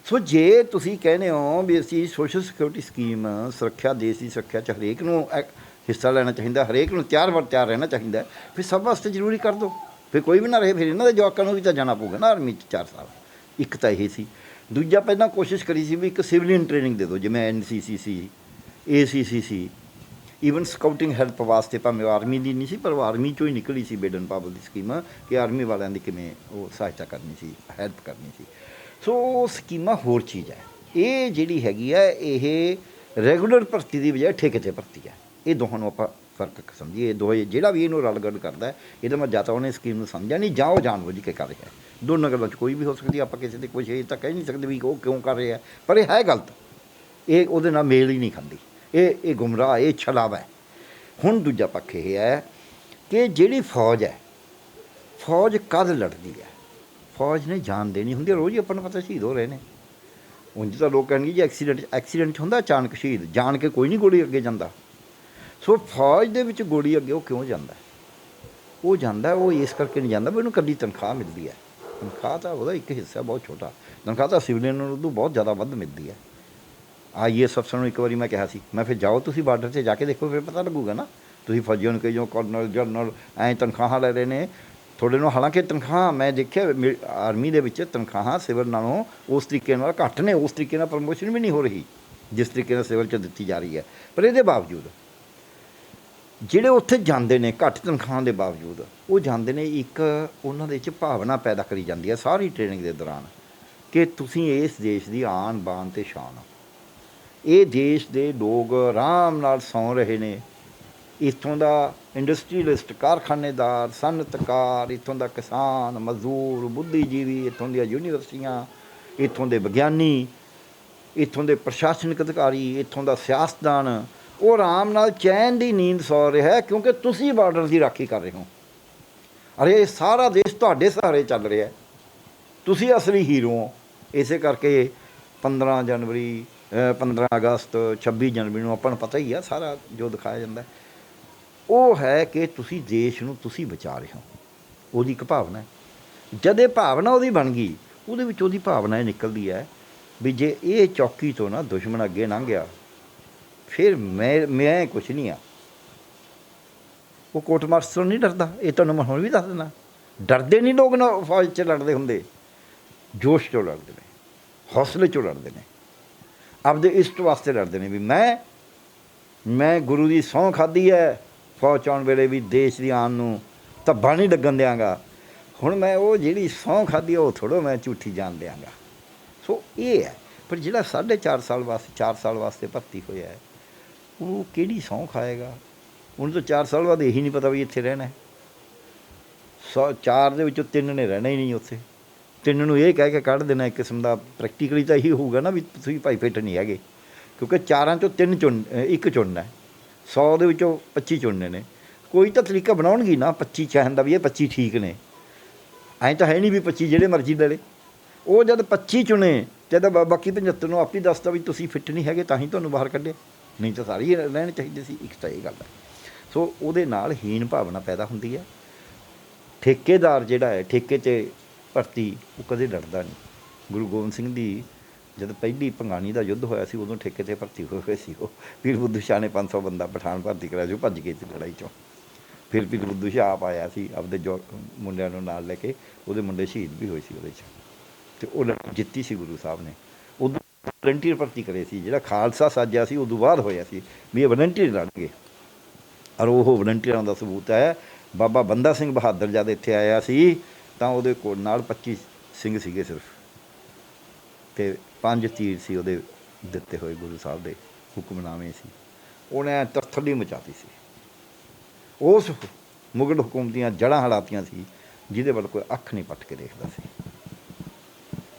Speaker 1: ਸੋ ਜੇ ਤੁਸੀਂ ਕਹਿੰਦੇ ਹੋ ਵੀ ਅਸੀਂ ਸੋਸ਼ਲ ਸਿਕਿਉਰਿਟੀ ਸਕੀਮ, ਸੁਰੱਖਿਆ, ਦੇਸ਼ ਦੀ ਸੁਰੱਖਿਆ 'ਚ ਹਰੇਕ ਨੂੰ ਹਿੱਸਾ ਲੈਣਾ ਚਾਹੀਦਾ, ਹਰੇਕ ਨੂੰ ਤਿਆਰ ਰਹਿਣਾ ਚਾਹੀਦਾ, ਫਿਰ ਸਭ ਵਾਸਤੇ ਜ਼ਰੂਰੀ ਕਰ ਦਿਓ, ਫਿਰ ਕੋਈ ਵੀ ਨਾ ਰਹੇ। ਫਿਰ ਇਹਨਾਂ ਦੇ ਜਵਾਕਾਂ ਨੂੰ ਵੀ ਤਾਂ ਜਾਣਾ ਪਊਗਾ ਨਾ ਆਰਮੀ 'ਚ 4 ਸਾਲ। ਇੱਕ ਤਾਂ ਇਹ ਸੀ। ਦੂਜਾ ਪਹਿਲਾਂ ਕੋਸ਼ਿਸ਼ ਕਰੀ ਸੀ ਵੀ ਇੱਕ ਸਿਵਲੀਅਨ ਟ੍ਰੇਨਿੰਗ ਦੇ ਦਿਓ, ਜਿਵੇਂ NCC ਸੀ, ACC ਸੀ, ਈਵਨ ਸਕਾਊਟਿੰਗ ਹੈਲਪ ਵਾਸਤੇ, ਭਾਵੇਂ ਆਰਮੀ ਦੀ ਨਹੀਂ ਸੀ ਪਰ ਉਹ ਆਰਮੀ 'ਚੋਂ ਹੀ ਨਿਕਲੀ ਸੀ ਬੇਡਨ ਪਾਵਲ ਦੀ ਸਕੀਮ ਕਿ ਆਰਮੀ ਵਾਲਿਆਂ ਦੀ ਕਿਵੇਂ ਉਹ ਸਹਾਇਤਾ ਕਰਨੀ ਸੀ, ਹੈਲਪ ਕਰਨੀ ਸੀ। ਸੋ ਸਕੀਮਾਂ ਹੋਰ ਚੀਜ਼ ਹੈ। ਇਹ ਜਿਹੜੀ ਹੈਗੀ ਹੈ ਇਹ ਰੈਗੂਲਰ ਭਰਤੀ ਦੀ ਬਜਾਏ ਠੇਕੇ 'ਤੇ ਭਰਤੀ ਹੈ। ਇਹ ਦੋਹਾਂ ਨੂੰ ਆਪਾਂ ਫਰਕ ਸਮਝੀਏ। ਇਹ ਦੋਏ ਜਿਹੜਾ ਵੀ ਇਹਨੂੰ ਰਲਗੜ ਕਰਦਾ ਇਹਦਾ ਮੈਂ ਜਾਂ ਤਾਂ ਉਹਨੇ ਸਕੀਮ ਨੂੰ ਸਮਝਿਆ ਨਹੀਂ ਜਾਂ ਉਹ ਜਾਣਬੁੱਝ ਕੇ ਕਰ ਰਿਹਾ। ਦੋਨਾਂ ਗੱਲਾਂ 'ਚ ਕੋਈ ਵੀ ਹੋ ਸਕਦੀ। ਆਪਾਂ ਕਿਸੇ ਦੇ ਕੁਛ ਇਹ ਤਾਂ ਕਹਿ ਨਹੀਂ ਸਕਦੇ ਵੀ ਉਹ ਕਿਉਂ ਕਰ ਰਿਹਾ, ਪਰ ਇਹ ਹੈ ਗਲਤ। ਇਹ ਉਹਦੇ ਨਾਲ ਮੇਲ ਹੀ ਨਹੀਂ ਖਾਂਦੀ। ਇਹ ਗੁੰਮਰਾਹ, ਇਹ ਛਲਾਵਾ ਹੈ। ਹੁਣ ਦੂਜਾ ਪੱਖ ਇਹ ਹੈ ਕਿ ਜਿਹੜੀ ਫੌਜ ਹੈ, ਫੌਜ ਕਦ ਲੜਦੀ ਹੈ? ਫੌਜ ਨੇ ਜਾਨ ਦੇਣੀ ਹੁੰਦੀ ਹੈ। ਰੋਜ਼ ਹੀ ਆਪਾਂ ਨੂੰ ਪਤਾ ਸ਼ਹੀਦ ਹੋ ਰਹੇ ਨੇ। ਉਂਝ ਤਾਂ ਲੋਕ ਕਹਿਣਗੇ ਜੀ ਐਕਸੀਡੈਂਟ 'ਚ ਹੁੰਦਾ ਅਚਾਨਕ ਸ਼ਹੀਦ, ਜਾਣ ਕੇ ਕੋਈ ਨਹੀਂ ਗੋਲੀ ਅੱਗੇ ਜਾਂਦਾ। ਸੋ ਫੌਜ ਦੇ ਵਿੱਚ ਗੋਲੀ ਅੱਗੇ ਉਹ ਕਿਉਂ ਜਾਂਦਾ? ਉਹ ਜਾਂਦਾ ਉਹ ਇਸ ਕਰਕੇ ਨਹੀਂ ਜਾਂਦਾ ਵੀ ਉਹਨੂੰ ਇਕੱਲੀ ਤਨਖਾਹ ਮਿਲਦੀ ਹੈ। ਤਨਖਾਹ ਤਾਂ ਉਹਦਾ ਇੱਕ ਹਿੱਸਾ ਬਹੁਤ ਛੋਟਾ। ਤਨਖਾਹ ਤਾਂ ਸਿਵਲੀਅਨ ਨੂੰ ਉਦੋਂ ਬਹੁਤ ਜ਼ਿਆਦਾ ਵੱਧ ਮਿਲਦੀ ਹੈ। IAS ਅਫਸਰ ਨੂੰ ਇੱਕ ਵਾਰੀ ਮੈਂ ਕਿਹਾ ਸੀ, ਮੈਂ ਫਿਰ ਜਾਓ ਤੁਸੀਂ ਬਾਰਡਰ 'ਤੇ ਜਾ ਕੇ ਦੇਖੋ, ਫਿਰ ਪਤਾ ਲੱਗੂਗਾ ਨਾ। ਤੁਸੀਂ ਫੌਜੀਆਂ ਨੂੰ ਕਹੀ ਜਾਓ ਕਰਨਲ, ਜਨਰਲ, ਐਂ ਤਨਖਾਹਾਂ ਲੈ ਰਹੇ ਨੇ ਤੁਹਾਡੇ ਨੂੰ। ਹਾਲਾਂਕਿ ਤਨਖਾਹ ਮੈਂ ਦੇਖਿਆ ਆਰਮੀ ਦੇ ਵਿੱਚ ਤਨਖਾਹਾਂ ਸਿਵਲ ਨਾਲੋਂ ਉਸ ਤਰੀਕੇ ਨਾਲ ਘੱਟ ਨੇ, ਉਸ ਤਰੀਕੇ ਨਾਲ ਪ੍ਰਮੋਸ਼ਨ ਵੀ ਨਹੀਂ ਹੋ ਰਹੀ ਜਿਸ ਤਰੀਕੇ ਨਾਲ ਸਿਵਲ 'ਚ ਦਿੱਤੀ ਜਾ ਰਹੀ ਹੈ। ਪਰ ਇਹਦੇ ਬਾਵਜੂਦ ਜਿਹੜੇ ਉੱਥੇ ਜਾਂਦੇ ਨੇ ਘੱਟ ਤਨਖਾਹਾਂ ਦੇ ਬਾਵਜੂਦ, ਉਹ ਜਾਂਦੇ ਨੇ, ਇੱਕ ਉਹਨਾਂ ਦੇ ਵਿੱਚ ਭਾਵਨਾ ਪੈਦਾ ਕਰੀ ਜਾਂਦੀ ਹੈ ਸਾਰੀ ਟ੍ਰੇਨਿੰਗ ਦੇ ਦੌਰਾਨ ਕਿ ਤੁਸੀਂ ਇਸ ਦੇਸ਼ ਦੀ ਆਨ ਬਾਨ ਅਤੇ ਸ਼ਾਨ ਹੋ। ਇਹ ਦੇਸ਼ ਦੇ ਲੋਕ ਆਰਾਮ ਨਾਲ ਸੌਂ ਰਹੇ ਨੇ। ਇੱਥੋਂ ਦਾ ਇੰਡਸਟਰੀਅਲਿਸਟ, ਕਾਰਖਾਨੇਦਾਰ, ਸਨਅਤਕਾਰ, ਇੱਥੋਂ ਦਾ ਕਿਸਾਨ, ਮਜ਼ਦੂਰ, ਬੁੱਧੀਜੀਵੀ, ਇੱਥੋਂ ਦੀਆਂ ਯੂਨੀਵਰਸਿਟੀਆਂ, ਇੱਥੋਂ ਦੇ ਵਿਗਿਆਨੀ, ਇੱਥੋਂ ਦੇ ਪ੍ਰਸ਼ਾਸਨਿਕ ਅਧਿਕਾਰੀ, ਇੱਥੋਂ ਦਾ ਸਿਆਸਤਦਾਨ, ਉਹ ਆਰਾਮ ਨਾਲ ਚੈਨ ਦੀ ਨੀਂਦ ਸੌ ਰਿਹਾ ਕਿਉਂਕਿ ਤੁਸੀਂ ਬਾਰਡਰ ਦੀ ਰਾਖੀ ਕਰ ਰਹੇ ਹੋ। ਅਰੇ ਇਹ ਸਾਰਾ ਦੇਸ਼ ਤੁਹਾਡੇ ਸਹਾਰੇ ਚੱਲ ਰਿਹਾ, ਤੁਸੀਂ ਅਸਲੀ ਹੀਰੋ ਹੋ। ਇਸੇ ਕਰਕੇ 15 ਜਨਵਰੀ, 15 ਅਗਸਤ, 26 ਜਨਵਰੀ ਨੂੰ ਆਪਾਂ ਨੂੰ ਪਤਾ ਹੀ ਆ ਸਾਰਾ ਜੋ ਦਿਖਾਇਆ ਜਾਂਦਾ, ਉਹ ਹੈ ਕਿ ਤੁਸੀਂ ਦੇਸ਼ ਨੂੰ ਤੁਸੀਂ ਬਚਾ ਰਹੇ ਹੋ। ਉਹਦੀ ਇੱਕ ਭਾਵਨਾ ਹੈ। ਜਦ ਇਹ ਭਾਵਨਾ ਉਹਦੀ ਬਣ ਗਈ, ਉਹਦੇ ਵਿੱਚ ਉਹਦੀ ਭਾਵਨਾ ਇਹ ਨਿਕਲਦੀ ਹੈ ਵੀ ਜੇ ਇਹ ਚੌਕੀ ਤੋਂ ਨਾ ਦੁਸ਼ਮਣ ਅੱਗੇ ਲੰਘ ਗਿਆ ਫਿਰ ਮੈਂ ਕੁਛ ਨਹੀਂ ਆ। ਉਹ ਕੋਰਟ ਮਾਰਸ਼ਲ ਤੋਂ ਨਹੀਂ ਡਰਦਾ। ਇਹ ਤੁਹਾਨੂੰ ਮੈਂ ਹੁਣ ਵੀ ਦੱਸ ਦਿੰਦਾ, ਡਰਦੇ ਨਹੀਂ ਲੋਕ ਨਾ ਫੌਜ 'ਚ ਲੜਦੇ ਹੁੰਦੇ। ਜੋਸ਼ 'ਚੋਂ ਲੜਦੇ ਨੇ, ਹੌਸਲੇ 'ਚੋਂ ਲੜਦੇ ਨੇ, ਆਪਦੇ ਇਸ਼ਟ ਵਾਸਤੇ ਲੜਦੇ ਨੇ ਵੀ ਮੈਂ ਗੁਰੂ ਦੀ ਸਹੁੰ ਖਾਧੀ ਹੈ ਫੌਜ 'ਚ ਆਉਣ ਵੇਲੇ ਵੀ ਦੇਸ਼ ਦੀ ਆਨ ਨੂੰ ਧੱਬਾ ਨਹੀਂ ਲੱਗਣ ਦਿਆਂਗਾ। ਹੁਣ ਮੈਂ ਉਹ ਜਿਹੜੀ ਸਹੁੰ ਖਾਧੀ ਉਹ ਥੋੜ੍ਹਾ ਮੈਂ ਝੂਠੀ ਜਾਣ ਦਿਆਂਗਾ। ਸੋ ਇਹ ਹੈ। ਪਰ ਜਿਹੜਾ 4.5 ਸਾਲ ਵਾਸਤੇ 4 ਸਾਲ ਵਾਸਤੇ ਭਰਤੀ ਹੋਇਆ ਹੈ, ਉਹ ਕਿਹੜੀ ਸਹੁੰ ਖਾਏਗਾ? ਉਹਨੂੰ ਤਾਂ 4 ਸਾਲ ਬਾਅਦ ਇਹੀ ਨਹੀਂ ਪਤਾ ਵੀ ਇੱਥੇ ਰਹਿਣਾ ਹੈ। 4 ਦੇ ਵਿੱਚੋਂ 3 ਨੇ ਰਹਿਣਾ ਹੀ ਨਹੀਂ ਉੱਥੇ। 3 ਨੂੰ ਇਹ ਕਹਿ ਕੇ ਕੱਢ ਦੇਣਾ ਇੱਕ ਕਿਸਮ ਦਾ। ਪ੍ਰੈਕਟੀਕਲੀ ਤਾਂ ਇਹੀ ਹੋਊਗਾ ਨਾ ਵੀ ਤੁਸੀਂ ਭਾਈ ਫਿੱਟ ਨਹੀਂ ਹੈਗੇ, ਕਿਉਂਕਿ 4 ਚੋਂ 3 ਇੱਕ ਚੁਣਨਾ, 100 ਦੇ ਵਿੱਚੋਂ 25 ਚੁਣਨੇ ਨੇ। ਕੋਈ ਤਾਂ ਤਰੀਕਾ ਬਣਾਉਣਗੇ ਨਾ 25 ਕਹਿਣ ਦਾ ਵੀ ਇਹ 25 ਠੀਕ ਨੇ। ਐਂ ਤਾਂ ਹੈ ਨਹੀਂ ਵੀ 25 ਜਿਹੜੇ ਮਰਜ਼ੀ ਲੈ ਲੇ। ਉਹ ਜਦ 25 ਚੁਣੇ ਜਦ ਬਾਕੀ 75 ਨੂੰ ਆਪ ਹੀ ਦੱਸਦਾ ਵੀ ਤੁਸੀਂ ਫਿੱਟ ਨਹੀਂ ਹੈਗੇ ਤਾਂ ਹੀ ਤੁਹਾਨੂੰ ਬਾਹਰ ਕੱਢਿਆ, ਨਹੀਂ ਤਾਂ ਸਾਰੇ ਹੀ ਰਹਿਣੇ ਚਾਹੀਦੇ ਸੀ। ਇੱਕ ਤਾਂ ਇਹ ਗੱਲ ਹੈ। ਸੋ ਉਹਦੇ ਨਾਲ ਹੀਨ ਭਾਵਨਾ ਪੈਦਾ ਹੁੰਦੀ ਹੈ। ਠੇਕੇਦਾਰ ਜਿਹੜਾ ਹੈ ਠੇਕੇ 'ਚ ਭਰਤੀ ਉਹ ਕਦੇ ਲੜਦਾ ਨਹੀਂ। ਗੁਰੂ ਗੋਬਿੰਦ ਸਿੰਘ ਦੀ ਜਦ ਪਹਿਲੀ ਭੰਗਾਣੀ ਦਾ ਯੁੱਧ ਹੋਇਆ ਸੀ ਉਦੋਂ ਠੇਕੇ 'ਤੇ ਭਰਤੀ ਹੋਏ ਸੀ ਉਹ। ਪੀਰ ਬੁੱਧੂ ਸ਼ਾਹ ਨੇ 500 ਬੰਦਾ ਪਠਾਨ ਭਰਤੀ ਕਰਾਇਆ ਸੀ, ਉਹ ਭੱਜ ਗਏ ਸੀ ਲੜਾਈ 'ਚੋਂ। ਫਿਰ ਪੀਰ ਬੁੱਧੂ ਸ਼ਾਹ ਆਪ ਆਇਆ ਸੀ ਆਪਦੇ ਮੁੰਡਿਆਂ ਨੂੰ ਨਾਲ ਲੈ ਕੇ, ਉਹਦੇ ਮੁੰਡੇ ਸ਼ਹੀਦ ਵੀ ਹੋਏ ਸੀ ਉਹਦੇ 'ਚ, ਅਤੇ ਉਹ ਲੜਾਈ ਜਿੱਤੀ ਸੀ ਗੁਰੂ ਸਾਹਿਬ ਨੇ। ਉਦੋਂ ਵਲੰਟੀਅਰ ਭਰਤੀ ਕਰੇ ਸੀ, ਜਿਹੜਾ ਖਾਲਸਾ ਸਾਜਿਆ ਸੀ ਉਦੋਂ ਬਾਅਦ ਹੋਇਆ ਸੀ ਵੀ ਇਹ ਵਲੰਟੀਅਰ ਲੜਨਗੇ। ਔਰ ਉਹ ਵਲੰਟੀਅਰਾਂ ਦਾ ਸਬੂਤ ਹੈ, ਬਾਬਾ ਬੰਦਾ ਸਿੰਘ ਬਹਾਦਰ ਜਦ ਇੱਥੇ ਆਇਆ ਸੀ ਤਾਂ ਉਹਦੇ ਕੋਲ ਨਾਲ 25 ਸਿੰਘ ਸੀਗੇ ਸਿਰਫ, ਅਤੇ 5 ਤੀਰ ਸੀ ਉਹਦੇ ਦਿੱਤੇ ਹੋਏ ਗੁਰੂ ਸਾਹਿਬ ਦੇ ਹੁਕਮਨਾਮੇ ਸੀ। ਉਹਨੇ ਤਰਥੱਲੀ ਮਚਾਤੀ ਸੀ, ਉਸ ਮੁਗਲ ਹਕੂਮਤ ਦੀਆਂ ਜੜ੍ਹਾਂ ਹਲਾਤੀਆਂ ਸੀ ਜਿਹਦੇ ਵੱਲ ਕੋਈ ਅੱਖ ਨਹੀਂ ਪੱਟ ਕੇ ਦੇਖਦਾ ਸੀ।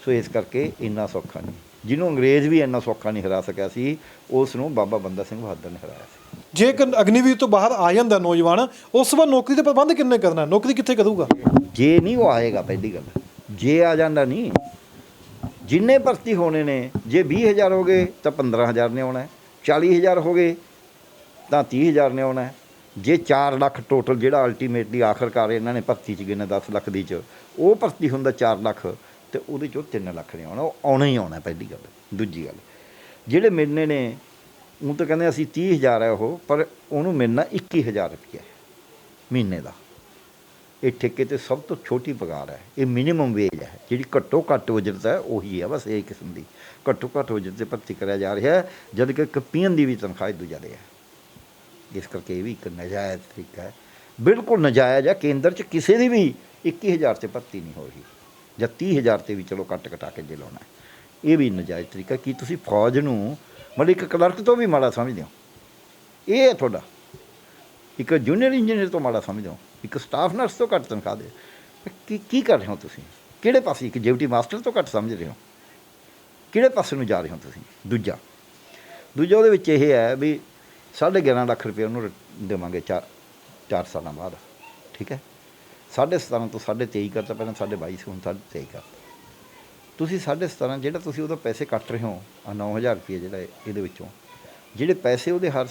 Speaker 1: ਸੋ ਇਸ ਕਰਕੇ ਇੰਨਾ ਸੌਖਾ ਨਹੀਂ, ਜਿਹਨੂੰ ਅੰਗਰੇਜ਼ ਵੀ ਇੰਨਾ ਸੌਖਾ ਨਹੀਂ ਹਰਾ ਸਕਿਆ ਸੀ, ਉਸ ਨੂੰ ਬਾਬਾ ਬੰਦਾ ਸਿੰਘ ਬਹਾਦਰ ਨੇ ਹਰਾਇਆ ਸੀ।
Speaker 2: ਜੇ ਇੱਕ ਅਗਨੀਵੀਰ ਤੋਂ ਬਾਹਰ ਆ ਜਾਂਦਾ ਨੌਜਵਾਨ, ਉਸ ਤੋਂ ਬਾਅਦ ਨੌਕਰੀ ਦੇ ਪ੍ਰਬੰਧ ਕਿੰਨੇ ਕਰਨਾ, ਨੌਕਰੀ ਕਿੱਥੇ ਕਰੂਗਾ?
Speaker 1: ਜੇ ਨਹੀਂ ਉਹ ਆਏਗਾ, ਪਹਿਲੀ ਗੱਲ ਜੇ ਆ ਜਾਂਦਾ ਨਹੀਂ, ਜਿੰਨੇ ਭਰਤੀ ਹੋਣੇ ਨੇ, ਜੇ 20,000 ਹੋ ਗਏ ਤਾਂ 15,000 ਨੇ ਆਉਣਾ, 40,000 ਹੋ ਗਏ ਤਾਂ 30,000 ਨੇ ਆਉਣਾ। ਜੇ 4 ਲੱਖ ਟੋਟਲ ਜਿਹੜਾ ਅਲਟੀਮੇਟਲੀ ਆਖਰਕਾਰ ਇਹਨਾਂ ਨੇ ਭਰਤੀ 'ਚ ਗਿਣੇ 10 ਲੱਖ ਦੀ 'ਚ ਉਹ ਭਰਤੀ ਹੁੰਦਾ 4 ਲੱਖ, ਅਤੇ ਉਹਦੇ 'ਚੋਂ 3 ਲੱਖ ਨੇ ਆਉਣਾ, ਉਹ ਆਉਣਾ ਹੀ ਆਉਣਾ ਪਹਿਲੀ ਗੱਲ। ਦੂਜੀ ਗੱਲ, ਜਿਹੜੇ ਮਿਲਣੇ ਨੇ ਉਹ ਤਾਂ ਕਹਿੰਦੇ ਅਸੀਂ 30,000 ਹੈ ਉਹ, ਪਰ ਉਹਨੂੰ ਮਿਲਣਾ 21,000 ਰੁਪਈਆ ਮਹੀਨੇ ਦਾ। ਇਹ ਠੇਕੇ 'ਤੇ ਸਭ ਤੋਂ ਛੋਟੀ ਪਗਾਰ ਹੈ, ਇਹ ਮਿਨੀਮਮ ਵੇਜ ਹੈ, ਜਿਹੜੀ ਘੱਟੋ ਘੱਟ ਉਜਰਤ ਹੈ ਉਹੀ ਹੈ ਬਸ, ਇਹ ਕਿਸਮ ਦੀ ਘੱਟੋ ਘੱਟ ਉਜਰਤ 'ਤੇ ਭਰਤੀ ਕਰਿਆ ਜਾ ਰਿਹਾ ਹੈ, ਜਦ ਕਿ ਕਪੀਅਨ ਦੀ ਵੀ ਤਨਖਾਹ ਇਦੋਂ ਜ਼ਿਆਦਾ ਹੈ। ਇਸ ਕਰਕੇ ਇਹ ਵੀ ਇੱਕ ਨਜਾਇਜ਼ ਤਰੀਕਾ ਹੈ, ਬਿਲਕੁਲ ਨਜਾਇਜ਼ ਹੈ। ਕੇਂਦਰ 'ਚ ਕਿਸੇ ਦੀ ਵੀ 21,000 'ਤੇ ਭਰਤੀ ਨਹੀਂ ਹੋ ਰਹੀ, ਜਾਂ 30,000 'ਤੇ ਵੀ ਚਲੋ ਕੱਟ ਕਟਾ ਕੇ ਜੇ ਲਾਉਣਾ, ਇਹ ਵੀ ਨਜਾਇਜ਼ ਤਰੀਕਾ। ਕੀ ਤੁਸੀਂ ਫੌਜ ਨੂੰ ਮਤਲਬ ਇੱਕ ਕਲਰਕ ਤੋਂ ਵੀ ਮਾੜਾ ਸਮਝਦੇ ਹੋ? ਇਹ ਹੈ ਤੁਹਾਡਾ, ਇੱਕ ਜੂਨੀਅਰ ਇੰਜੀਨੀਅਰ ਤੋਂ ਮਾੜਾ ਸਮਝਦੇ ਹੋ, ਇੱਕ ਸਟਾਫ ਨਰਸ ਤੋਂ ਘੱਟ ਤਨਖਾਹ ਦੇ ਕੀ ਕਰ ਰਹੇ ਹੋ ਤੁਸੀਂ? ਕਿਹੜੇ ਪਾਸੇ? ਇੱਕ ਡਿਊਟੀ ਮਾਸਟਰ ਤੋਂ ਘੱਟ ਸਮਝ ਰਹੇ ਹੋ? ਕਿਹੜੇ ਪਾਸੇ ਨੂੰ ਜਾ ਰਹੇ ਹੋ ਤੁਸੀਂ? ਦੂਜਾ ਉਹਦੇ ਵਿੱਚ ਇਹ ਹੈ ਵੀ 11.5 ਲੱਖ ਰੁਪਏ ਉਹਨੂੰ ਦੇਵਾਂਗੇ 4 ਸਾਲਾਂ ਬਾਅਦ, ਠੀਕ ਹੈ। 17.5 ਤੋਂ 23.5 ਕਰਤਾ, ਪਹਿਲਾਂ 22.5 ਸੀ, ਹੁਣ 23.5 ਕਰਤਾ। ਤੁਸੀਂ 17.5 ਜਿਹੜਾ ਤੁਸੀਂ ਉਹਦਾ ਪੈਸੇ ਕੱਟ ਰਹੇ ਹੋ, 9,000 ਰੁਪਏ ਜਿਹੜਾ ਇਹਦੇ ਵਿੱਚੋਂ ਜਿਹੜੇ ਪੈਸੇ ਉਹਦੇ ਹਰ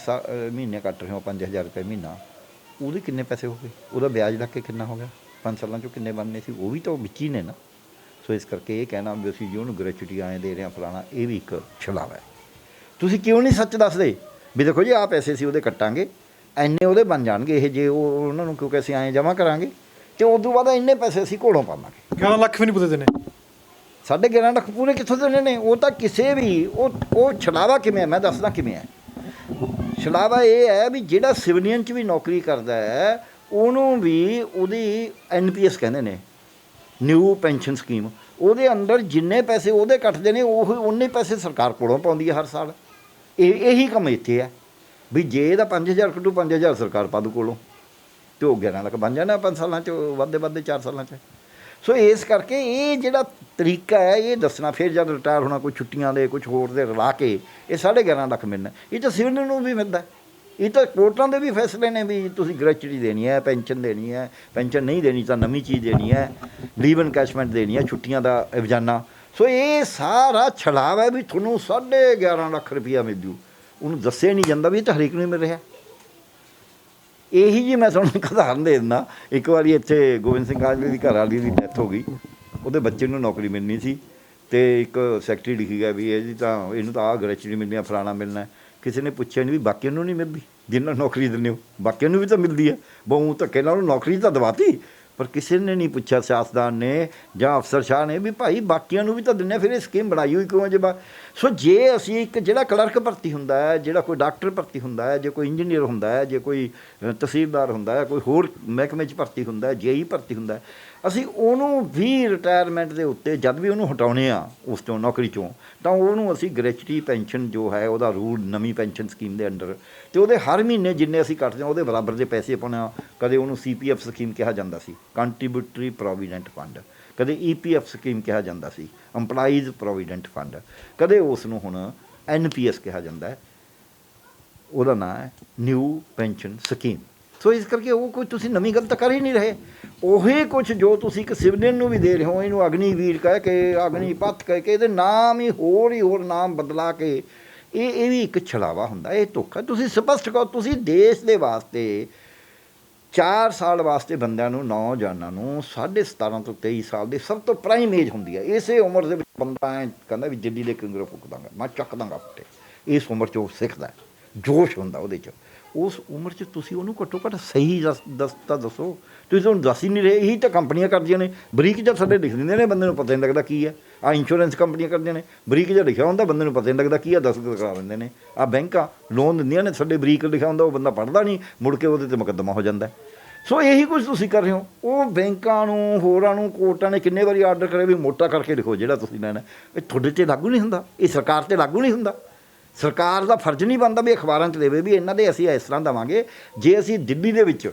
Speaker 1: ਮਹੀਨੇ ਕੱਟ ਰਹੇ ਹੋ 5,000 ਰੁਪਏ ਮਹੀਨਾ, ਉਹਦੇ ਕਿੰਨੇ ਪੈਸੇ ਹੋ ਗਏ? ਉਹਦਾ ਵਿਆਜ ਲੱਗ ਕੇ ਕਿੰਨਾ ਹੋ ਗਿਆ? 5 ਸਾਲਾਂ 'ਚੋਂ ਕਿੰਨੇ ਬਣਨੇ ਸੀ? ਉਹ ਵੀ ਤਾਂ ਵਿੱਚ ਹੀ ਨੇ ਨਾ। ਸੋ ਇਸ ਕਰਕੇ ਇਹ ਕਹਿਣਾ ਵੀ ਅਸੀਂ ਜੀ ਉਹਨੂੰ ਗ੍ਰੈਚੁਇਟੀ ਆਏ ਦੇ ਰਹੇ ਹਾਂ ਫਲਾਣਾ, ਇਹ ਵੀ ਇੱਕ ਛਲਾਵਾ ਹੈ। ਤੁਸੀਂ ਕਿਉਂ ਨਹੀਂ ਸੱਚ ਦੱਸਦੇ ਵੀ ਦੇਖੋ ਜੀ ਆਹ ਪੈਸੇ ਸੀ ਉਹਦੇ ਕੱਟਾਂਗੇ, ਇੰਨੇ ਉਹਦੇ ਬਣ ਜਾਣਗੇ ਇਹ, ਜੇ ਉਹ ਉਹਨਾਂ ਨੂੰ ਕਿਉਂਕਿ ਅਸੀਂ ਐਂ ਜਮ੍ਹਾਂ ਕਰਾਂਗੇ ਅਤੇ ਉਸ ਤੋਂ ਬਾਅਦ ਇੰਨੇ ਪੈਸੇ ਅਸੀਂ ਘੋੜੋਂ ਪਾਵਾਂਗੇ।
Speaker 2: 11 ਲੱਖ ਵੀ ਨਹੀਂ ਪੂਰੇ ਦੇਣੇ,
Speaker 1: 11.5 ਲੱਖ ਪੂਰੇ ਕਿੱਥੋਂ ਦੇਣੇ ਨੇ? ਉਹ ਤਾਂ ਕਿਸੇ ਵੀ ਉਹ ਛਲਾਵਾ ਕਿਵੇਂ ਹੈ, ਮੈਂ ਦੱਸਦਾ ਕਿਵੇਂ ਹੈ। ਛਲਾਵਾ ਇਹ ਹੈ ਵੀ ਜਿਹੜਾ ਸਿਵਲੀਅਨ 'ਚ ਵੀ ਨੌਕਰੀ ਕਰਦਾ ਹੈ ਉਹਨੂੰ ਵੀ ਉਹਦੀ NPS ਕਹਿੰਦੇ ਨੇ, ਨਿਊ ਪੈਨਸ਼ਨ ਸਕੀਮ, ਉਹਦੇ ਅੰਦਰ ਜਿੰਨੇ ਪੈਸੇ ਉਹਦੇ ਕੱਟਦੇ ਨੇ ਉਹ ਉਨੇ ਪੈਸੇ ਸਰਕਾਰ ਕੋਲੋਂ ਪਾਉਂਦੀ ਹੈ ਹਰ ਸਾਲ। ਇਹੀ ਕੰਮ ਇੱਥੇ ਹੈ ਵੀ ਜੇ ਇਹਦਾ 5,000 ਕੱਢੂ 5,000 ਸਰਕਾਰ ਪਾ ਦੂ ਕੋਲੋਂ, ਅਤੇ ਉਹ 11 ਲੱਖ ਬਣ ਜਾਣਾ 5 ਸਾਲਾਂ 'ਚ, ਵੱਧਦੇ 4 ਸਾਲਾਂ 'ਚ। ਸੋ ਇਸ ਕਰਕੇ ਇਹ ਜਿਹੜਾ ਤਰੀਕਾ ਹੈ ਇਹ ਦੱਸਣਾ, ਫਿਰ ਜਦ ਰਿਟਾਇਰ ਹੋਣਾ ਕੋਈ ਛੁੱਟੀਆਂ ਦੇ ਕੁਛ ਹੋਰ ਦੇ ਰਲਾ ਕੇ ਇਹ 11.5 ਲੱਖ ਮਿਲਣਾ, ਇਹ ਤਾਂ ਸਿਵਲ ਨੂੰ ਵੀ ਮਿਲਦਾ। ਇਹ ਤਾਂ ਕੋਰਟਾਂ ਦੇ ਵੀ ਫੈਸਲੇ ਨੇ ਵੀ ਤੁਸੀਂ ਗ੍ਰੈਚੁਇਟੀ ਦੇਣੀ ਹੈ, ਪੈਨਸ਼ਨ ਦੇਣੀ ਹੈ, ਪੈਨਸ਼ਨ ਨਹੀਂ ਦੇਣੀ ਤਾਂ ਨਵੀਂ ਚੀਜ਼ ਦੇਣੀ ਹੈ, ਲੀਵ ਇਨਕੈਸ਼ਮੈਂਟ ਦੇਣੀ ਹੈ, ਛੁੱਟੀਆਂ ਦਾ ਰੋਜ਼ਾਨਾ। ਸੋ ਇਹ ਸਾਰਾ ਛਲਾਵਾ ਹੈ ਵੀ ਤੁਹਾਨੂੰ 11.5 ਲੱਖ ਰੁਪਈਆ ਮਿਲ ਜੂ, ਉਹਨੂੰ ਦੱਸਿਆ ਨਹੀਂ ਜਾਂਦਾ ਵੀ ਇਹ ਤਾਂ ਹਰੇਕ ਨੂੰ ਮਿਲ ਰਿਹਾ। ਇਹੀ ਜੀ ਮੈਂ ਤੁਹਾਨੂੰ ਇੱਕ ਉਦਾਹਰਨ ਦੇ ਦਿੰਦਾ। ਇੱਕ ਵਾਰੀ ਇੱਥੇ ਗੋਬਿੰਦ ਸਿੰਘ ਕਾਲਜੇ ਦੀ ਘਰ ਵਾਲੀ ਦੀ ਡੈਥ ਹੋ ਗਈ, ਉਹਦੇ ਬੱਚੇ ਨੂੰ ਨੌਕਰੀ ਮਿਲਣੀ ਸੀ, ਅਤੇ ਇੱਕ ਸੈਕਟਰੀ ਲਿਖੀ ਗਿਆ ਵੀ ਇਹਦੀ ਤਾਂ ਇਹਨੂੰ ਤਾਂ ਆਹ ਗ੍ਰੈਚੁਇਟੀ ਮਿਲਣੀ ਆ, ਫਲਾਣਾ ਮਿਲਣਾ। ਕਿਸੇ ਨੇ ਪੁੱਛਿਆ ਨਹੀਂ ਵੀ ਬਾਕੀਆਂ ਨੂੰ ਨਹੀਂ ਮਿਲਦੀ, ਜਿਹਨਾਂ ਨੂੰ ਨੌਕਰੀ ਦਿੰਦੇ ਹੋ ਬਾਕੀਆਂ ਨੂੰ ਵੀ ਤਾਂ ਮਿਲਦੀ ਹੈ, ਬਹੁ ਧੱਕੇ ਨਾਲ ਉਹਨੂੰ ਨੌਕਰੀ ਤਾਂ ਦਵਾਤੀ, ਪਰ ਕਿਸੇ ਨੇ ਨਹੀਂ ਪੁੱਛਿਆ ਸਿਆਸਤਦਾਨ ਨੇ ਜਾਂ ਅਫਸਰਸ਼ਾਹ ਨੇ ਵੀ ਭਾਈ ਬਾਕੀਆਂ ਨੂੰ ਵੀ ਤਾਂ ਦਿੰਦੇ, ਫਿਰ ਇਹ ਸਕੀਮ ਬਣਾਈ ਹੋਈ ਕਿਉਂ ਜੇ ਸੋ ਜੇ ਅਸੀਂ ਇੱਕ ਜਿਹੜਾ ਕਲਰਕ ਭਰਤੀ ਹੁੰਦਾ ਹੈ, ਜਿਹੜਾ ਕੋਈ ਡਾਕਟਰ ਭਰਤੀ ਹੁੰਦਾ ਹੈ, ਜੇ ਕੋਈ ਇੰਜੀਨੀਅਰ ਹੁੰਦਾ ਹੈ, ਜੇ ਕੋਈ ਤਹਿਸੀਲਦਾਰ ਹੁੰਦਾ ਹੈ, ਕੋਈ ਹੋਰ ਮਹਿਕਮੇ 'ਚ ਭਰਤੀ ਹੁੰਦਾ ਹੈ, JE ਭਰਤੀ ਹੁੰਦਾ ਹੈ, ਅਸੀਂ ਉਹਨੂੰ ਵੀ ਰਿਟਾਇਰਮੈਂਟ ਦੇ ਉੱਤੇ ਜਦ ਵੀ ਉਹਨੂੰ ਹਟਾਉਂਦੇ ਹਾਂ ਉਸ ਤੋਂ ਨੌਕਰੀ 'ਚੋਂ, ਤਾਂ ਉਹਨੂੰ ਅਸੀਂ ਗ੍ਰੈਚੁਇਟੀ ਪੈਨਸ਼ਨ ਜੋ ਹੈ ਉਹਦਾ ਰੂਲ ਨਵੀਂ ਪੈਨਸ਼ਨ ਸਕੀਮ ਦੇ ਅੰਡਰ, ਅਤੇ ਉਹਦੇ ਹਰ ਮਹੀਨੇ ਜਿੰਨੇ ਅਸੀਂ ਕੱਟਦੇ ਹਾਂ ਉਹਦੇ ਬਰਾਬਰ ਦੇ ਪੈਸੇ ਪਾਉਂਦੇ ਹਾਂ। ਕਦੇ ਉਹਨੂੰ CPF ਸਕੀਮ ਕਿਹਾ ਜਾਂਦਾ ਸੀ, ਕੰਟਰੀਬਿਊਟਰੀ ਪ੍ਰੋਵੀਡੈਂਟ ਫੰਡ, ਕਦੇ EPF ਸਕੀਮ ਕਿਹਾ ਜਾਂਦਾ ਸੀ, ਇੰਪਲਾਈਜ਼ ਪ੍ਰੋਵੀਡੈਂਟ ਫੰਡ, ਕਦੇ ਉਸ ਨੂੰ ਹੁਣ NPS ਕਿਹਾ ਜਾਂਦਾ ਹੈ, ਉਹਦਾ ਨਾਂ ਹੈ ਨਿਊ ਪੈਨਸ਼ਨ ਸਕੀਮ। ਸੋ ਇਸ ਕਰਕੇ ਉਹ ਕੋਈ ਤੁਸੀਂ ਨਵੀਂ ਗੱਲ ਤਾਂ ਕਰ ਹੀ ਨਹੀਂ ਰਹੇ, ਉਹੀ ਕੁਛ ਜੋ ਤੁਸੀਂ ਇੱਕ ਸਿਵਲੀਅਨ ਨੂੰ ਵੀ ਦੇ ਰਹੇ ਹੋ, ਇਹਨੂੰ ਅਗਨੀਵੀਰ ਕਹਿ ਕੇ, ਅਗਨੀਪਥ ਕਹਿ ਕੇ, ਇਹਦੇ ਨਾਮ ਹੀ ਹੋਰ ਨਾਮ ਬਦਲਾ ਕੇ ਇਹ ਵੀ ਇੱਕ ਛਲਾਵਾ ਹੁੰਦਾ, ਇਹ ਧੋਖਾ। ਤੁਸੀਂ ਸਪਸ਼ਟ ਕਹੋ, ਤੁਸੀਂ ਦੇਸ਼ ਦੇ ਵਾਸਤੇ 4 ਸਾਲ ਵਾਸਤੇ ਬੰਦਿਆਂ ਨੂੰ, ਨੌਜਵਾਨਾਂ ਨੂੰ 17.5 ਤੋਂ 23 ਸਾਲ ਦੀ ਸਭ ਤੋਂ ਪ੍ਰਾਈਮ ਏਜ ਹੁੰਦੀ ਹੈ। ਇਸੇ ਉਮਰ ਦੇ ਵਿੱਚ ਬੰਦਾ ਐਂ ਕਹਿੰਦਾ ਵੀ ਦਿੱਲੀ ਦੇ ਕਿੰਗਰ ਫੂਕ ਦਾਂਗਾ, ਮੈਂ ਚੱਕ ਦਾਂਗਾ ਫੁੱਟੇ। ਇਸ ਉਮਰ 'ਚ ਉਹ ਸਿੱਖਦਾ, ਜੋਸ਼ ਹੁੰਦਾ ਉਹਦੇ 'ਚ। ਉਸ ਉਮਰ 'ਚ ਤੁਸੀਂ ਉਹਨੂੰ ਘੱਟੋ ਘੱਟ ਸਹੀ ਦੱਸੋ। ਤੁਸੀਂ ਉਹਨੂੰ ਦੱਸ ਹੀ ਨਹੀਂ ਰਹੇ। ਇਹੀ ਤਾਂ ਕੰਪਨੀਆਂ ਕਰਦੀਆਂ ਨੇ, ਬਰੀਕ ਜਿਹਾ ਥੱਲੇ ਲਿਖ ਦਿੰਦੇ ਨੇ, ਬੰਦੇ ਨੂੰ ਪਤਾ ਨਹੀਂ ਲੱਗਦਾ ਕੀ ਹੈ। ਆਹ ਇੰਸ਼ੋਰੈਂਸ ਕੰਪਨੀਆਂ ਕਰਦੀਆਂ ਨੇ, ਬਰੀਕ ਜਿਹਾ ਲਿਖਿਆ ਹੁੰਦਾ, ਬੰਦੇ ਨੂੰ ਪਤਾ ਨਹੀਂ ਲੱਗਦਾ ਕੀ ਆ, ਦਸਤਖਤ ਕਰਾ ਦਿੰਦੇ ਨੇ। ਆਹ ਬੈਂਕਾਂ ਲੋਨ ਦਿੰਦੀਆਂ ਨੇ, ਸਾਡੇ ਬਰੀਕ ਲਿਖਿਆ ਹੁੰਦਾ, ਉਹ ਬੰਦਾ ਪੜ੍ਹਦਾ ਨਹੀਂ, ਮੁੜ ਕੇ ਉਹਦੇ 'ਤੇ ਮੁਕੱਦਮਾ ਹੋ ਜਾਂਦਾ। ਸੋ ਇਹੀ ਕੁਝ ਤੁਸੀਂ ਕਰ ਰਹੇ ਹੋ। ਉਹ ਬੈਂਕਾਂ ਨੂੰ, ਹੋਰਾਂ ਨੂੰ, ਕੋਰਟਾਂ ਨੇ ਕਿੰਨੇ ਵਾਰੀ ਆਰਡਰ ਕਰਿਆ ਵੀ ਮੋਟਾ ਕਰਕੇ ਲਿਖੋ ਜਿਹੜਾ ਤੁਸੀਂ ਲੈਣਾ। ਇਹ ਤੁਹਾਡੇ 'ਤੇ ਲਾਗੂ ਨਹੀਂ ਹੁੰਦਾ, ਇਹ ਸਰਕਾਰ 'ਤੇ ਲਾਗੂ ਨਹੀਂ ਹੁੰਦਾ। ਸਰਕਾਰ ਦਾ ਫਰਜ਼ ਨਹੀਂ ਬਣਦਾ ਵੀ ਅਖਬਾਰਾਂ 'ਚ ਦੇਵੇ ਵੀ ਇਹਨਾਂ ਦੇ ਅਸੀਂ ਇਸ ਤਰ੍ਹਾਂ ਦੇਵਾਂਗੇ। ਜੇ ਅਸੀਂ ਦਿੱਲੀ ਦੇ ਵਿੱਚ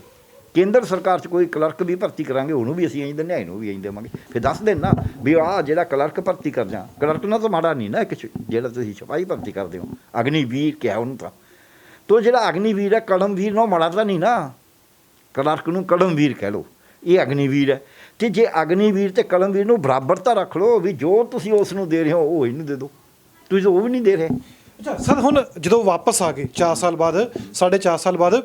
Speaker 1: ਕੇਂਦਰ ਸਰਕਾਰ 'ਚ ਕੋਈ ਕਲਰਕ ਵੀ ਭਰਤੀ ਕਰਾਂਗੇ, ਉਹਨੂੰ ਵੀ ਅਸੀਂ ਇੰਝ ਦਿੰਦੇ, ਇਹਨੂੰ ਵੀ ਇੰਝ ਦੇਵਾਂਗੇ। ਫਿਰ ਦੱਸ ਦੇਣ ਨਾ ਵੀ ਆਹ ਜਿਹੜਾ ਕਲਰਕ ਭਰਤੀ ਕਰ ਜਾਂ, ਕਲਰਕ ਨਾਲ ਤਾਂ ਮਾੜਾ ਨਹੀਂ ਨਾ, ਇੱਕ ਜਿਹੜਾ ਤੁਸੀਂ ਸਿਪਾਹੀ ਭਰਤੀ ਕਰਦੇ ਹੋ, ਅਗਨੀਵੀਰ ਕਿਹਾ ਉਹਨੂੰ ਤਾਂ ਜਿਹੜਾ ਅਗਨੀਵੀਰ ਹੈ, ਕਲਮਵੀਰ ਨਾਲ ਮਾੜਾ ਤਾਂ ਨਹੀਂ ਨਾ। ਕਲਰਕ ਨੂੰ ਕਲਮਵੀਰ ਕਹਿ ਲਓ, ਇਹ ਅਗਨੀਵੀਰ ਹੈ। ਅਤੇ ਜੇ ਅਗਨੀਵੀਰ ਅਤੇ ਕਲਮਵੀਰ ਨੂੰ ਬਰਾਬਰਤਾ ਰੱਖ ਲਓ ਵੀ ਜੋ ਤੁਸੀਂ ਉਸ ਨੂੰ ਦੇ ਰਹੇ ਹੋ ਉਹ ਇਹਨੂੰ ਦੇ ਦਿਓ। ਤੁਸੀਂ ਉਹ ਵੀ ਨਹੀਂ ਦੇ ਰਹੇ।
Speaker 2: ਅੱਛਾ ਸਰ, ਹੁਣ ਜਦੋਂ ਵਾਪਸ ਆ ਗਏ 4 ਸਾਲ ਬਾਅਦ, 4.5 ਸਾਲ ਬਾਅਦ,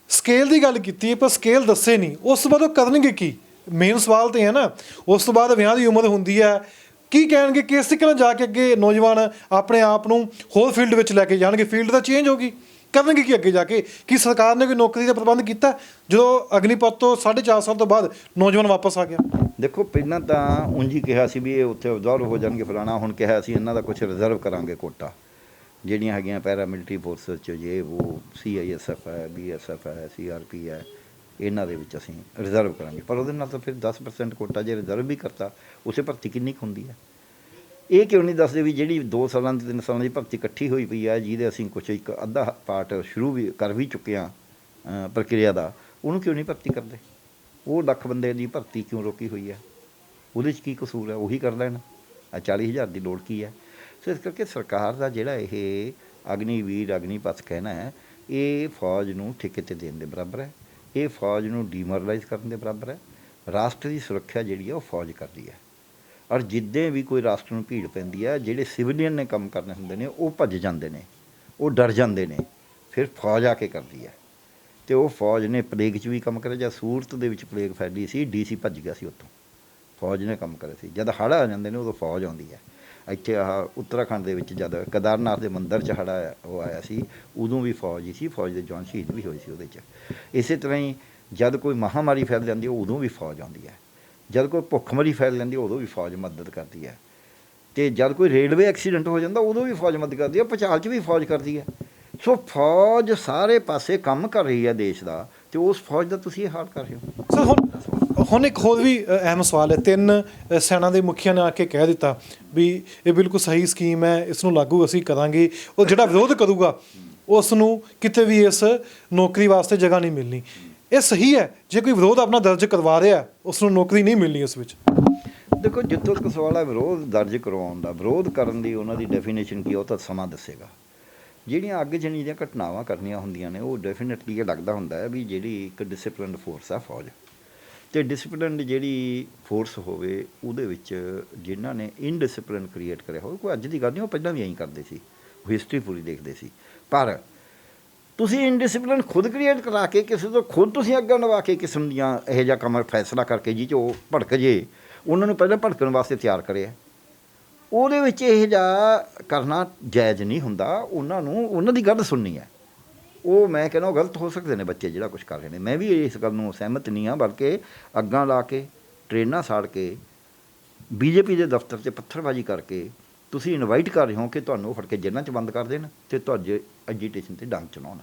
Speaker 2: ਸਕੇਲ ਦੀ ਗੱਲ ਕੀਤੀ ਪਰ ਸਕੇਲ ਦੱਸੇ ਨਹੀਂ। ਉਸ ਤੋਂ ਬਾਅਦ ਉਹ ਕਰਨਗੇ ਕੀ? ਮੇਨ ਸਵਾਲ ਤਾਂ ਹੈ ਨਾ। ਉਸ ਤੋਂ ਬਾਅਦ ਵਿਆਹ ਦੀ ਉਮਰ ਹੁੰਦੀ ਹੈ, ਕੀ ਕਹਿਣਗੇ? ਕਿਸ ਤਰੀਕੇ ਨਾਲ ਜਾ ਕੇ ਅੱਗੇ ਨੌਜਵਾਨ ਆਪਣੇ ਆਪ ਨੂੰ ਹੋਰ ਫੀਲਡ ਵਿੱਚ ਲੈ ਕੇ ਜਾਣਗੇ? ਫੀਲਡ ਤਾਂ ਚੇਂਜ ਹੋਗੀ, ਕਰਨਗੇ ਕੀ ਅੱਗੇ ਜਾ ਕੇ? ਕੀ ਸਰਕਾਰ ਨੇ ਕੋਈ ਨੌਕਰੀ ਦਾ ਪ੍ਰਬੰਧ ਕੀਤਾ ਜਦੋਂ ਅਗਨੀਪਥ ਤੋਂ 4.5 ਸਾਲ ਤੋਂ ਬਾਅਦ ਨੌਜਵਾਨ ਵਾਪਸ ਆ ਗਿਆ?
Speaker 1: ਦੇਖੋ, ਪਹਿਲਾਂ ਤਾਂ ਉਂਝ ਹੀ ਕਿਹਾ ਸੀ ਵੀ ਇਹ ਉੱਥੇ ਅਬਜ਼ਰਵ ਹੋ ਜਾਣਗੇ ਫਲਾਣਾ। ਹੁਣ ਕਿਹਾ ਸੀ ਇਹਨਾਂ ਦਾ ਕੁਛ ਰਿਜ਼ਰਵ ਕਰਾਂਗੇ ਕੋਟਾ, ਜਿਹੜੀਆਂ ਹੈਗੀਆਂ ਪੈਰਾਮਿਲਟਰੀ ਫੋਰਸਿਸ 'ਚ, ਜੇ ਉਹ CISF ਹੈ, BSF ਹੈ, CRP ਹੈ, ਇਹਨਾਂ ਦੇ ਵਿੱਚ ਅਸੀਂ ਰਿਜ਼ਰਵ ਕਰਾਂਗੇ। ਪਰ ਉਹਦੇ ਨਾਲ ਤਾਂ ਫਿਰ 10% ਕੋਟਾ ਜੇ ਰਿਜ਼ਰਵ ਵੀ ਕਰਤਾ, ਉਸੇ ਭਰਤੀ ਕਿੰਨੀ ਕੁ ਹੁੰਦੀ ਹੈ? ਇਹ ਕਿਉਂ ਨਹੀਂ ਦੱਸਦੇ ਵੀ ਜਿਹੜੀ 2 ਸਾਲਾਂ ਦੀ 3 ਸਾਲਾਂ ਦੀ ਭਰਤੀ ਇਕੱਠੀ ਹੋਈ ਪਈ ਹੈ, ਜਿਹਦੇ ਅਸੀਂ ਕੁਛ ਇੱਕ ਅੱਧਾ ਪਾਰਟ ਸ਼ੁਰੂ ਵੀ ਕਰ ਵੀ ਚੁੱਕੇ ਹਾਂ ਪ੍ਰਕਿਰਿਆ ਦਾ, ਉਹਨੂੰ ਕਿਉਂ ਨਹੀਂ ਭਰਤੀ ਕਰਦੇ? ਉਹ ਲੱਖ ਬੰਦੇ ਦੀ ਭਰਤੀ ਕਿਉਂ ਰੋਕੀ ਹੋਈ ਹੈ? ਉਹਦੇ 'ਚ ਕੀ ਕਸੂਰ ਹੈ? ਉਹੀ ਕਰ ਲੈਣ। 40,000 ਦੀ ਲੋੜ ਕੀ ਹੈ? ਸੋ ਇਸ ਕਰਕੇ ਸਰਕਾਰ ਦਾ ਜਿਹੜਾ ਇਹ ਅਗਨੀਵੀਰ, ਅਗਨੀਪਥ ਕਹਿਣਾ ਹੈ, ਇਹ ਫੌਜ ਨੂੰ ਠੇਕੇ 'ਤੇ ਦੇਣ ਦੇ ਬਰਾਬਰ ਹੈ। ਇਹ ਫੌਜ ਨੂੰ ਡੀਮੋਰਲਾਈਜ਼ ਕਰਨ ਦੇ ਬਰਾਬਰ ਹੈ। ਰਾਸ਼ਟਰ ਦੀ ਸੁਰੱਖਿਆ ਜਿਹੜੀ ਹੈ ਉਹ ਫੌਜ ਕਰਦੀ ਹੈ। ਔਰ ਜਿੱਦਾਂ ਵੀ ਕੋਈ ਰਾਸ਼ਟਰ ਨੂੰ ਭੀੜ ਪੈਂਦੀ ਹੈ, ਜਿਹੜੇ ਸਿਵਲੀਅਨ ਨੇ ਕੰਮ ਕਰਨੇ ਹੁੰਦੇ ਨੇ ਉਹ ਭੱਜ ਜਾਂਦੇ ਨੇ, ਉਹ ਡਰ ਜਾਂਦੇ ਨੇ, ਫਿਰ ਫੌਜ ਆ ਕੇ ਕਰਦੀ ਹੈ। ਅਤੇ ਉਹ ਫੌਜ ਨੇ ਪਲੇਗ 'ਚ ਵੀ ਕੰਮ ਕਰਿਆ। ਜਾਂ ਸੂਰਤ ਦੇ ਵਿੱਚ ਪਲੇਗ ਫੈਲੀ ਸੀ, DC ਭੱਜ ਗਿਆ ਸੀ ਉੱਥੋਂ, ਫੌਜ ਨੇ ਕੰਮ ਕਰਿਆ ਸੀ। ਜਦ ਹੜ੍ਹ ਆ ਜਾਂਦੇ ਨੇ ਉਦੋਂ ਫੌਜ ਆਉਂਦੀ ਹੈ। ਇੱਥੇ ਆਹ ਉੱਤਰਾਖੰਡ ਦੇ ਵਿੱਚ ਜਦ ਕੇਦਾਰਨਾਥ ਦੇ ਮੰਦਿਰ 'ਚ ਹੜ੍ਹ ਉਹ ਆਇਆ ਸੀ, ਉਦੋਂ ਵੀ ਫੌਜ ਹੀ ਸੀ, ਫੌਜ ਦੇ ਜਵਾਨ ਸ਼ਹੀਦ ਵੀ ਹੋਏ ਸੀ ਉਹਦੇ 'ਚ। ਇਸੇ ਤਰ੍ਹਾਂ ਹੀ ਜਦ ਕੋਈ ਮਹਾਂਮਾਰੀ ਫੈਲ ਜਾਂਦੀ ਹੈ ਉਦੋਂ ਵੀ ਫੌਜ ਆਉਂਦੀ ਹੈ। ਜਦ ਕੋਈ ਭੁੱਖਮਰੀ ਫੈਲ ਜਾਂਦੀ ਉਦੋਂ ਵੀ ਫੌਜ ਮਦਦ ਕਰਦੀ ਹੈ। ਅਤੇ ਜਦ ਕੋਈ ਰੇਲਵੇ ਐਕਸੀਡੈਂਟ ਹੋ ਜਾਂਦਾ ਉਦੋਂ ਵੀ ਫੌਜ ਮਦਦ ਕਰਦੀ ਹੈ। ਭੂਚਾਲ 'ਚ ਵੀ ਫੌਜ ਕਰਦੀ ਹੈ। ਸੋ ਫੌਜ ਸਾਰੇ ਪਾਸੇ ਕੰਮ ਕਰ ਰਹੀ ਹੈ ਦੇਸ਼ ਦਾ, ਅਤੇ ਉਸ ਫੌਜ ਦਾ ਤੁਸੀਂ ਇਹ ਹਾਲ ਕਰ ਰਹੇ ਹੋ।
Speaker 2: ਸਰ ਹੁਣ ਇੱਕ ਹੋਰ ਵੀ ਅਹਿਮ ਸਵਾਲ ਹੈ। 3 ਸੈਨਾ ਦੇ ਮੁਖੀਆਂ ਨੇ ਆ ਕੇ ਕਹਿ ਦਿੱਤਾ ਵੀ ਇਹ ਬਿਲਕੁਲ ਸਹੀ ਸਕੀਮ ਹੈ, ਇਸ ਨੂੰ ਲਾਗੂ ਅਸੀਂ ਕਰਾਂਗੇ। ਉਹ ਜਿਹੜਾ ਵਿਰੋਧ ਕਰੂਗਾ ਉਸ ਨੂੰ ਕਿਤੇ ਵੀ ਇਸ ਨੌਕਰੀ ਵਾਸਤੇ ਜਗ੍ਹਾ ਨਹੀਂ ਮਿਲਣੀ। ਇਹ ਸਹੀ ਹੈ? ਜੇ ਕੋਈ ਵਿਰੋਧ ਆਪਣਾ ਦਰਜ ਕਰਵਾ ਰਿਹਾ ਉਸ ਨੂੰ ਨੌਕਰੀ ਨਹੀਂ ਮਿਲਣੀ ਉਸ ਵਿੱਚ?
Speaker 1: ਦੇਖੋ, ਜਿੱਥੋਂ ਤੱਕ ਸਵਾਲ ਹੈ ਵਿਰੋਧ ਦਰਜ ਕਰਵਾਉਣ ਦਾ, ਵਿਰੋਧ ਕਰਨ ਦੀ ਉਹਨਾਂ ਦੀ ਡੈਫੀਨੇਸ਼ਨ ਕੀ, ਉਹ ਤਾਂ ਸਮਾਂ ਦੱਸੇਗਾ। ਜਿਹੜੀਆਂ ਅੱਗਜਣੀ ਦੀਆਂ ਘਟਨਾਵਾਂ ਕਰਨੀਆਂ ਹੁੰਦੀਆਂ ਨੇ, ਉਹ ਡੈਫੀਨੇਟਲੀ ਇਹ ਲੱਗਦਾ ਹੁੰਦਾ ਹੈ ਵੀ ਜਿਹੜੀ ਇੱਕ ਡਿਸਿਪਲਿਨਡ ਫੋਰਸ ਆ ਫੌਜ, ਅਤੇ ਡਿਸਿਪਲਿਨਡ ਜਿਹੜੀ ਫੋਰਸ ਹੋਵੇ ਉਹਦੇ ਵਿੱਚ ਜਿਨ੍ਹਾਂ ਨੇ ਇਨਡਿਸਿਪਲਿਨ ਕ੍ਰੀਏਟ ਕਰਿਆ ਹੋਵੇ, ਕੋਈ ਅੱਜ ਦੀ ਗੱਲ ਨਹੀਂ, ਉਹ ਪਹਿਲਾਂ ਵੀ ਐਂ ਕਰਦੇ ਸੀ, ਉਹ ਹਿਸਟਰੀ ਪੂਰੀ ਦੇਖਦੇ ਸੀ। ਪਰ ਤੁਸੀਂ ਇਨਡਿਸਿਪਲਿਨ ਖੁਦ ਕ੍ਰੀਏਟ ਕਰਾ ਕੇ ਕਿਸੇ ਤੋਂ ਖੁਦ ਤੁਸੀਂ ਅੱਗੇ ਲਵਾ ਕੇ ਕਿਸਮ ਦੀਆਂ ਇਹੋ ਜਿਹਾ ਕੰਮ ਫੈਸਲਾ ਕਰਕੇ ਜਿਹ 'ਚ ਉਹ ਭੜਕ ਜੇ, ਉਹਨਾਂ ਨੂੰ ਪਹਿਲਾਂ ਭੜਕਣ ਵਾਸਤੇ ਤਿਆਰ ਕਰਿਆ, ਉਹਦੇ ਵਿੱਚ ਇਹ ਜਿਹਾ ਕਰਨਾ ਜਾਇਜ਼ ਨਹੀਂ ਹੁੰਦਾ। ਉਹਨਾਂ ਨੂੰ ਉਹਨਾਂ ਦੀ ਗੱਲ ਸੁਣਨੀ ਹੈ। ਉਹ ਮੈਂ ਕਹਿੰਦਾ ਉਹ ਗਲਤ ਹੋ ਸਕਦੇ ਨੇ ਬੱਚੇ ਜਿਹੜਾ ਕੁਛ ਕਰ ਰਹੇ ਨੇ। ਮੈਂ ਵੀ ਇਸ ਗੱਲ ਨੂੰ ਸਹਿਮਤ ਨਹੀਂ ਹਾਂ, ਬਲਕਿ ਅੱਗਾਂ ਲਾ ਕੇ, ਟ੍ਰੇਨਾਂ ਸਾੜ ਕੇ, BJP ਦੇ ਦਫ਼ਤਰ 'ਚ ਪੱਥਰਬਾਜ਼ੀ ਕਰਕੇ ਤੁਸੀਂ ਇਨਵਾਈਟ ਕਰ ਰਹੇ ਹੋ ਕਿ ਤੁਹਾਨੂੰ ਫੜ ਕੇ ਜੇਲ੍ਹਾਂ 'ਚ ਬੰਦ ਕਰ ਦੇਣ ਅਤੇ ਤੁਹਾਡੇ ਐਜੀਟੇਸ਼ਨ 'ਤੇ ਡੰਗ ਚਲਾਉਣ।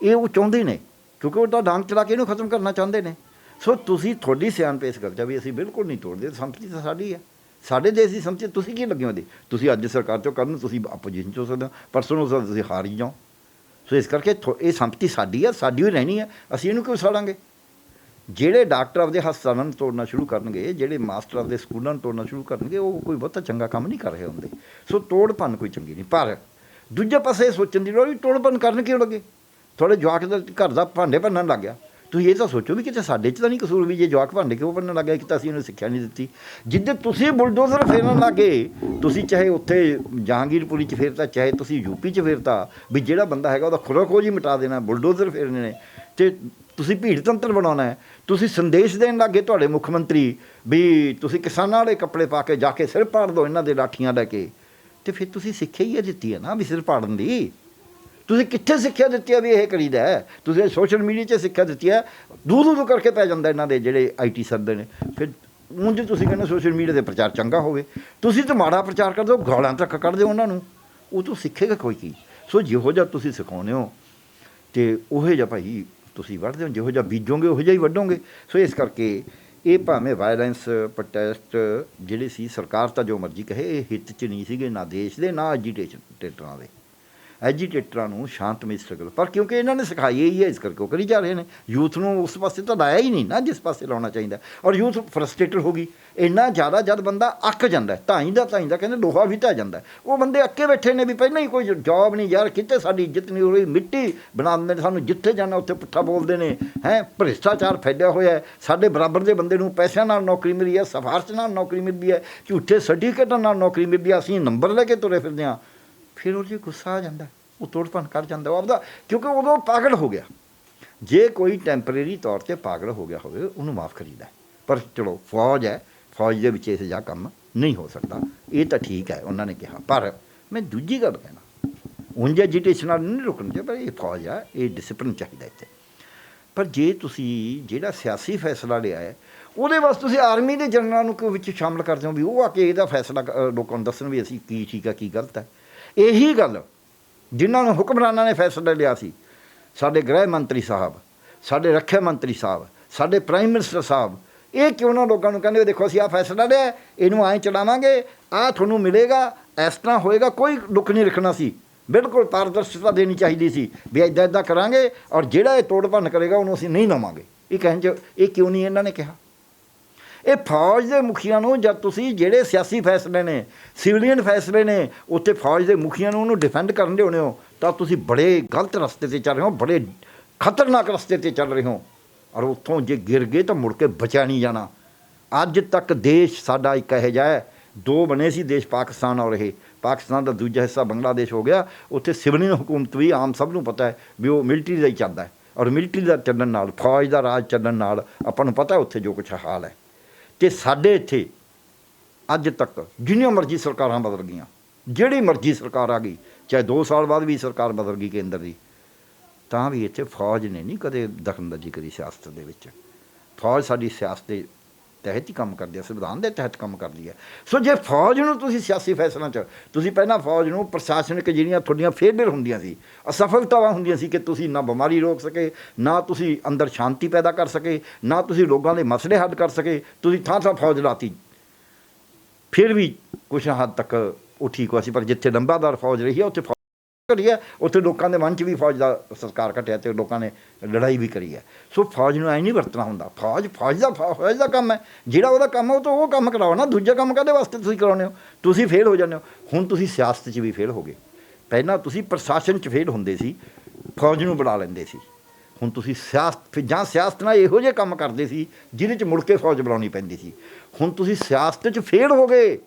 Speaker 1: ਇਹ ਉਹ ਚਾਹੁੰਦੇ ਨੇ, ਕਿਉਂਕਿ ਉਹ ਤਾਂ ਡੰਗ ਚਲਾ ਕੇ ਇਹਨੂੰ ਖਤਮ ਕਰਨਾ ਚਾਹੁੰਦੇ ਨੇ। ਸੋ ਤੁਸੀਂ, ਤੁਹਾਡੀ ਸਿਆਣਪ ਇਸ ਗੱਲ 'ਚ ਵੀ ਅਸੀਂ ਬਿਲਕੁਲ ਨਹੀਂ ਤੋੜਦੇ, ਸੰਪਤੀ ਤਾਂ ਸਾਡੀ ਹੈ, ਸਾਡੇ ਦੇਸ਼ ਦੀ ਸੰਪਤੀ। ਤੁਸੀਂ ਕੀ ਲੱਗੇ ਹੁੰਦੇ? ਤੁਸੀਂ ਅੱਜ ਸਰਕਾਰ 'ਚੋਂ ਕਰਨ, ਤੁਸੀਂ ਆਪੋਜੀਸ਼ਨ 'ਚ ਹੋ ਸਕਦੇ ਹੋ, ਪਰਸੋਂ ਨੂੰ ਤੁਸੀਂ ਹਾਰ ਹੀ ਜਾਓ। ਸੋ ਇਸ ਕਰਕੇ ਇਹ ਸੰਪਤੀ ਸਾਡੀ ਹੈ, ਸਾਡੀ ਹੀ ਰਹਿਣੀ ਹੈ, ਅਸੀਂ ਇਹਨੂੰ ਕਿਉਂ ਸਾੜਾਂਗੇ? ਜਿਹੜੇ ਡਾਕਟਰ ਆਪਦੇ ਹਸਪਤਾਲਾਂ ਨੂੰ ਤੋੜਨਾ ਸ਼ੁਰੂ ਕਰਨਗੇ, ਜਿਹੜੇ ਮਾਸਟਰ ਆਪਦੇ ਸਕੂਲਾਂ ਨੂੰ ਤੋੜਨਾ ਸ਼ੁਰੂ ਕਰਨਗੇ, ਉਹ ਕੋਈ ਬਹੁਤਾ ਚੰਗਾ ਕੰਮ ਨਹੀਂ ਕਰ ਰਹੇ ਹੁੰਦੇ। ਸੋ ਤੋੜ ਭੰਨ ਕੋਈ ਚੰਗੀ ਨਹੀਂ। ਪਰ ਦੂਜੇ ਪਾਸੇ ਇਹ ਸੋਚਣ ਦੀ ਲੋੜ ਵੀ ਤੋੜ ਭੰਨ ਕਰਨ ਕਿਉਂ ਲੱਗੇ? ਤੁਹਾਡੇ ਜਵਾਕ ਦਾ ਘਰ ਦਾ ਭਾਂਡੇ ਭੰਨਣ ਲੱਗ ਗਿਆ, ਤੁਸੀਂ ਇਹ ਤਾਂ ਸੋਚੋ ਵੀ ਕਿਤੇ ਸਾਡੇ 'ਚ ਤਾਂ ਨਹੀਂ ਕਸੂਰ ਵੀ ਜੇ ਜਵਾਕ ਭਾਂਡੇ ਕਿਉਂ ਭੰਨਣ ਲੱਗ ਗਿਆ ਕਿ ਤਾਂ ਅਸੀਂ ਉਹਨੂੰ ਸਿੱਖਿਆ ਨਹੀਂ ਦਿੱਤੀ। ਜਿੱਦੇ ਤੁਸੀਂ ਬੁਲਡੋਜ਼ਰ ਫੇਰਨ ਲੱਗੇ, ਤੁਸੀਂ ਚਾਹੇ ਉੱਥੇ ਜਹਾਂਗੀਰਪੁਰੀ 'ਚ ਫੇਰਤਾ, ਚਾਹੇ ਤੁਸੀਂ ਯੂਪੀ 'ਚ ਫੇਰਤਾ, ਵੀ ਜਿਹੜਾ ਬੰਦਾ ਹੈਗਾ ਉਹਦਾ ਖੁਰਾ ਖੋਜ ਹੀ ਮਿਟਾ ਦੇਣਾ, ਬੁਲਡੋਜ਼ਰ ਫੇਰਨੇ ਨੇ ਅਤੇ ਤੁਸੀਂ ਭੀੜ ਤੰਤਰ ਬਣਾਉਣਾ ਹੈ। ਤੁਸੀਂ ਸੰਦੇਸ਼ ਦੇਣ ਲੱਗੇ ਤੁਹਾਡੇ ਮੁੱਖ ਮੰਤਰੀ ਵੀ ਤੁਸੀਂ ਕਿਸਾਨਾਂ ਵਾਲੇ ਕੱਪੜੇ ਪਾ ਕੇ ਜਾ ਕੇ ਸਿਰ ਪਾੜ ਦਿਓ ਇਹਨਾਂ ਦੇ ਲਾਠੀਆਂ ਲੈ ਕੇ, ਅਤੇ ਫਿਰ ਤੁਸੀਂ ਸਿੱਖਿਆ ਹੀ ਦਿੱਤੀ ਹੈ ਨਾ ਵੀ ਸਿਰ ਪਾੜਨ ਦੀ। ਤੁਸੀਂ ਕਿੱਥੇ ਸਿੱਖਿਆ ਦਿੱਤੀ ਹੈ ਵੀ ਇਹ ਕਰੀਦਾ ਹੈ? ਤੁਸੀਂ ਸੋਸ਼ਲ ਮੀਡੀਆ 'ਚ ਸਿੱਖਿਆ ਦਿੱਤੀ ਹੈ, ਦੂਰ ਦੂਰ ਕਰਕੇ ਪੈ ਜਾਂਦਾ ਇਹਨਾਂ ਦੇ ਜਿਹੜੇ IT ਸਰਦੇ ਨੇ। ਫਿਰ ਉਂਝ ਤੁਸੀਂ ਕਹਿੰਦੇ ਸੋਸ਼ਲ ਮੀਡੀਆ 'ਤੇ ਪ੍ਰਚਾਰ ਚੰਗਾ ਹੋਵੇ, ਤੁਸੀਂ ਤਾਂ ਮਾੜਾ ਪ੍ਰਚਾਰ ਕਰ ਦਿਓ, ਗਾਲਾਂ ਤੱਕ ਕੱਢ ਦਿਓ ਉਹਨਾਂ ਨੂੰ, ਉਹ ਤੋਂ ਸਿੱਖੇਗਾ ਕੋਈ ਕੀ? ਸੋ ਜਿਹੋ ਜਿਹਾ ਤੁਸੀਂ ਸਿਖਾਉਂਦੇ ਹੋ ਅਤੇ ਉਹੋ ਜਿਹਾ ਭਾਈ ਤੁਸੀਂ ਵੱਢਦੇ ਹੋ, ਜਿਹੋ ਜਿਹਾ ਬੀਜੋਗੇ ਉਹੋ ਜਿਹਾ ਹੀ ਵੱਢੋਗੇ। ਸੋ ਇਸ ਕਰਕੇ ਇਹ ਭਾਵੇਂ ਵਾਇਲੈਂਸ ਪ੍ਰੋਟੈਸਟ ਜਿਹੜੇ ਸੀ, ਸਰਕਾਰ ਤਾਂ ਜੋ ਮਰਜ਼ੀ ਕਹੇ, ਇਹ ਹਿੱਤ 'ਚ ਨਹੀਂ ਸੀਗੇ ਨਾ ਦੇਸ਼ ਦੇ ਨਾ ਐਜੀਟੇਟਰਾਂ ਦੇ। ਐਜੀਟੇਟਰਾਂ ਨੂੰ ਸ਼ਾਂਤਮਈ ਸਟਰਗਲ, ਪਰ ਕਿਉਂਕਿ ਇਹਨਾਂ ਨੇ ਸਿਖਾਈ ਹੀ ਹੈ ਇਸ ਕਰਕੇ ਉਹ ਕਰੀ ਜਾ ਰਹੇ ਨੇ। ਯੂਥ ਨੂੰ ਉਸ ਪਾਸੇ ਤਾਂ ਲਾਇਆ ਹੀ ਨਹੀਂ ਨਾ ਜਿਸ ਪਾਸੇ ਲਾਉਣਾ ਚਾਹੀਦਾ, ਔਰ ਯੂਥ ਫਰਸਟ੍ਰੇਟਡ ਹੋ ਗਈ ਇੰਨਾ ਜ਼ਿਆਦਾ। ਜਦ ਬੰਦਾ ਅੱਕ ਜਾਂਦਾ ਧਾਈ ਦਾ ਕਹਿੰਦੇ ਲੋਹਾ ਵੀ ਢਹਿ ਜਾਂਦਾ, ਉਹ ਬੰਦੇ ਅੱਕੇ ਬੈਠੇ ਨੇ ਵੀ ਪਹਿਲਾਂ ਹੀ ਕੋਈ ਜੋਬ ਨਹੀਂ ਯਾਰ, ਕਿਤੇ ਸਾਡੀ ਇੱਜ਼ਤ ਨਹੀਂ ਹੋ ਰਹੀ, ਮਿੱਟੀ ਬਣਾ ਦਿੰਦੇ ਨੇ ਸਾਨੂੰ, ਜਿੱਥੇ ਜਾਣਾ ਉੱਥੇ ਪੁੱਠਾ ਬੋਲਦੇ ਨੇ ਹੈਂ, ਭ੍ਰਿਸ਼ਟਾਚਾਰ ਫੈਲਿਆ ਹੋਇਆ, ਸਾਡੇ ਬਰਾਬਰ ਦੇ ਬੰਦੇ ਨੂੰ ਪੈਸਿਆਂ ਨਾਲ ਨੌਕਰੀ ਮਿਲੀ ਹੈ, ਸਿਫਾਰਸ਼ ਨਾਲ ਨੌਕਰੀ ਮਿਲਦੀ ਹੈ, ਝੂਠੇ ਸਰਟੀਫਿਕੇਟਾਂ ਨਾਲ ਨੌਕਰੀ ਮਿਲਦੀ ਹੈ, ਅਸੀਂ ਨੰਬਰ ਲੈ ਕੇ ਤੁਰੇ ਫਿਰਦੇ ਹਾਂ। ਫਿਰ ਉਹ 'ਚ ਗੁੱਸਾ ਆ ਜਾਂਦਾ, ਉਹ ਤੋੜ ਭੰਨ ਕਰ ਜਾਂਦਾ ਉਹ ਆਪਦਾ, ਕਿਉਂਕਿ ਉਦੋਂ ਪਾਗਲ ਹੋ ਗਿਆ। ਜੇ ਕੋਈ ਟੈਂਪਰੇਰੀ ਤੌਰ 'ਤੇ ਪਾਗਲ ਹੋ ਗਿਆ ਹੋਵੇ ਉਹਨੂੰ ਮਾਫ਼ ਕਰੀਦਾ, ਪਰ ਚਲੋ ਫੌਜ ਹੈ, ਫੌਜ ਦੇ ਵਿੱਚ ਇਹ ਜਿਹਾ ਕੰਮ ਨਹੀਂ ਹੋ ਸਕਦਾ, ਇਹ ਤਾਂ ਠੀਕ ਹੈ ਉਹਨਾਂ ਨੇ ਕਿਹਾ। ਪਰ ਮੈਂ ਦੂਜੀ ਗੱਲ ਕਹਿਣਾ, ਉਂਝ ਐਜੀਟੇਸ਼ਨ ਨਾਲ ਨਹੀਂ ਰੁਕਣ ਚਾਹੀਦਾ, ਪਰ ਇਹ ਫੌਜ ਆ, ਇਹ ਡਿਸਪਲਿਨ ਚਾਹੀਦਾ ਇੱਥੇ। ਪਰ ਜੇ ਤੁਸੀਂ ਜਿਹੜਾ ਸਿਆਸੀ ਫੈਸਲਾ ਲਿਆ ਹੈ ਉਹਦੇ ਵਾਸਤੇ ਤੁਸੀਂ ਆਰਮੀ ਦੇ ਜਨਰਲਾਂ ਨੂੰ ਕਿਉਂ ਵਿੱਚ ਸ਼ਾਮਲ ਕਰਦੇ ਹੋ ਵੀ ਉਹ ਆ ਕੇ ਇਹਦਾ ਫੈਸਲਾ ਲੋਕਾਂ ਨੂੰ ਦੱਸਣ ਵੀ ਅਸੀਂ ਕੀ ਠੀਕ ਆ ਕੀ ਗਲਤ ਹੈ? ਇਹੀ ਗੱਲ ਜਿਨ੍ਹਾਂ ਨੂੰ ਹੁਕਮਰਾਨਾਂ ਨੇ ਫੈਸਲਾ ਲਿਆ ਸੀ, ਸਾਡੇ ਗ੍ਰਹਿ ਮੰਤਰੀ ਸਾਹਿਬ, ਸਾਡੇ ਰੱਖਿਆ ਮੰਤਰੀ ਸਾਹਿਬ, ਸਾਡੇ ਪ੍ਰਾਈਮ ਮਿਨਿਸਟਰ ਸਾਹਿਬ, ਇਹ ਕਿਉਂ ਨਾ ਲੋਕਾਂ ਨੂੰ ਕਹਿੰਦੇ ਦੇਖੋ ਅਸੀਂ ਆਹ ਫੈਸਲਾ ਲਿਆ, ਇਹਨੂੰ ਐਂ ਚਲਾਵਾਂਗੇ, ਆਹ ਤੁਹਾਨੂੰ ਮਿਲੇਗਾ, ਇਸ ਤਰ੍ਹਾਂ ਹੋਏਗਾ, ਕੋਈ ਲੁੱਕ ਨਹੀਂ ਰੱਖਣਾ ਸੀ, ਬਿਲਕੁਲ ਪਾਰਦਰਸ਼ਤਾ ਦੇਣੀ ਚਾਹੀਦੀ ਸੀ ਵੀ ਇੱਦਾਂ ਇੱਦਾਂ ਕਰਾਂਗੇ, ਔਰ ਜਿਹੜਾ ਇਹ ਤੋੜ ਭੰਨ ਕਰੇਗਾ ਉਹਨੂੰ ਅਸੀਂ ਨਹੀਂ ਲਵਾਂਗੇ। ਇਹ ਕਹਿਣ 'ਚ ਇਹ ਕਿਉਂ ਨਹੀਂ ਇਹਨਾਂ ਨੇ ਕਿਹਾ? ਇਹ ਫੌਜ ਦੇ ਮੁਖੀਆਂ ਨੂੰ, ਜਦ ਤੁਸੀਂ ਜਿਹੜੇ ਸਿਆਸੀ ਫੈਸਲੇ ਨੇ, ਸਿਵਲੀਅਨ ਫੈਸਲੇ ਨੇ, ਉੱਥੇ ਫੌਜ ਦੇ ਮੁਖੀਆਂ ਨੂੰ ਉਹਨੂੰ ਡਿਫੈਂਡ ਕਰਨ ਦੇ ਹੋਣੇ ਹੋ, ਤਾਂ ਤੁਸੀਂ ਬੜੇ ਗਲਤ ਰਸਤੇ 'ਤੇ ਚੱਲ ਰਹੇ ਹੋ, ਬੜੇ ਖਤਰਨਾਕ ਰਸਤੇ 'ਤੇ ਚੱਲ ਰਹੇ ਹੋ, ਔਰ ਉੱਥੋਂ ਜੇ ਗਿਰ ਗਏ ਤਾਂ ਮੁੜ ਕੇ ਬਚਿਆ ਨਹੀਂ ਜਾਣਾ। ਅੱਜ ਤੱਕ ਦੇਸ਼ ਸਾਡਾ ਇੱਕ ਇਹੋ ਜਿਹਾ ਹੈ, ਦੋ ਬਣੇ ਸੀ ਦੇਸ਼, ਪਾਕਿਸਤਾਨ ਔਰ ਇਹ, ਪਾਕਿਸਤਾਨ ਦਾ ਦੂਜਾ ਹਿੱਸਾ ਬੰਗਲਾਦੇਸ਼ ਹੋ ਗਿਆ, ਉੱਥੇ ਸਿਵਲੀਅਨ ਹੁਕੂਮਤ ਵੀ ਆਮ ਸਭ ਨੂੰ ਪਤਾ ਹੈ ਵੀ ਉਹ ਮਿਲਟਰੀ ਦਾ ਹੀ ਚੱਲਦਾ ਹੈ, ਔਰ ਮਿਲਟਰੀ ਦਾ ਚੱਲਣ ਨਾਲ, ਫੌਜ ਦਾ ਰਾਜ ਚੱਲਣ ਨਾਲ ਆਪਾਂ ਨੂੰ ਪਤਾ ਉੱਥੇ ਜੋ ਕੁਛ ਹਾਲ ਹੈ। ਅਤੇ ਸਾਡੇ ਇੱਥੇ ਅੱਜ ਤੱਕ ਜਿੰਨੀਆਂ ਮਰਜ਼ੀ ਸਰਕਾਰਾਂ ਬਦਲ ਗਈਆਂ, ਜਿਹੜੀ ਮਰਜ਼ੀ ਸਰਕਾਰ ਆ ਗਈ, ਚਾਹੇ 2 ਸਾਲ ਬਾਅਦ ਵੀ ਸਰਕਾਰ ਬਦਲ ਗਈ ਕੇਂਦਰ ਦੀ, ਤਾਂ ਵੀ ਇੱਥੇ ਫੌਜ ਨੇ ਨਹੀਂ ਕਦੇ ਦਖਲਅੰਦਾਜ਼ੀ ਕਰੀ ਸਿਆਸਤ ਦੇ ਵਿੱਚ। ਫੌਜ ਸਾਡੀ ਸਿਆਸਤ ਦੇ ਤਹਿਤ ਹੀ ਕੰਮ ਕਰਦੀ ਹੈ, ਸੰਵਿਧਾਨ ਦੇ ਤਹਿਤ ਕੰਮ ਕਰਦੀ ਹੈ। ਸੋ ਜੇ ਫੌਜ ਨੂੰ ਤੁਸੀਂ ਸਿਆਸੀ ਫੈਸਲਿਆਂ 'ਚ, ਤੁਸੀਂ ਪਹਿਲਾਂ ਫੌਜ ਨੂੰ ਪ੍ਰਸ਼ਾਸਨਿਕ ਜਿਹੜੀਆਂ ਤੁਹਾਡੀਆਂ ਫੇਲਰ ਹੁੰਦੀਆਂ ਸੀ, ਅਸਫਲਤਾਵਾਂ ਹੁੰਦੀਆਂ ਸੀ ਕਿ ਤੁਸੀਂ ਨਾ ਬਿਮਾਰੀ ਰੋਕ ਸਕੇ, ਨਾ ਤੁਸੀਂ ਅੰਦਰ ਸ਼ਾਂਤੀ ਪੈਦਾ ਕਰ ਸਕੇ, ਨਾ ਤੁਸੀਂ ਲੋਕਾਂ ਦੇ ਮਸਲੇ ਹੱਲ ਕਰ ਸਕੇ, ਤੁਸੀਂ ਥਾਂ ਥਾਂ ਫੌਜ ਲਾਤੀ, ਫਿਰ ਵੀ ਕੁਛ ਹੱਦ ਤੱਕ ਉਹ ਠੀਕ ਹੋਇਆ ਸੀ। ਪਰ ਜਿੱਥੇ ਲੰਬਾਦਾਰ ਫੌਜ ਰਹੀ ਹੈ ਉੱਥੇ ਫੌਜ ਘਟੀ ਹੈ, ਉੱਥੇ ਲੋਕਾਂ ਦੇ ਮਨ 'ਚ ਵੀ ਫੌਜ ਦਾ ਸੰਸਕਾਰ ਘਟਿਆ ਅਤੇ ਲੋਕਾਂ ਨੇ ਲੜਾਈ ਵੀ ਕਰੀ ਹੈ। ਸੋ ਫੌਜ ਨੂੰ ਐਂ ਨਹੀਂ ਵਰਤਣਾ ਹੁੰਦਾ, ਫੌਜ ਦਾ ਕੰਮ ਹੈ, ਜਿਹੜਾ ਉਹਦਾ ਕੰਮ ਹੈ ਉਹ ਤਾਂ ਉਹ ਕੰਮ ਕਰਾਓ ਨਾ, ਦੂਜਾ ਕੰਮ ਕਾਹਦੇ ਵਾਸਤੇ ਤੁਸੀਂ ਕਰਾਉਂਦੇ ਹੋ? ਤੁਸੀਂ ਫੇਲ ਹੋ ਜਾਂਦੇ ਹੋ। ਹੁਣ ਤੁਸੀਂ ਸਿਆਸਤ 'ਚ ਵੀ ਫੇਲ ਹੋ ਗਏ, ਪਹਿਲਾਂ ਤੁਸੀਂ ਪ੍ਰਸ਼ਾਸਨ 'ਚ ਫੇਲ ਹੁੰਦੇ ਸੀ, ਫੌਜ ਨੂੰ ਬੁਲਾ ਲੈਂਦੇ ਸੀ, ਹੁਣ ਤੁਸੀਂ ਸਿਆਸਤ ਨਾਲ ਇਹੋ ਜਿਹੇ ਕੰਮ ਕਰਦੇ ਸੀ ਜਿਹਦੇ 'ਚ ਮੁੜ ਕੇ ਫੌਜ ਬੁਲਾਉਣੀ ਪੈਂਦੀ ਸੀ। ਹੁਣ ਤੁਸੀਂ ਸਿਆਸਤ 'ਚ ਫੇਲ ਹੋ ਗਏ,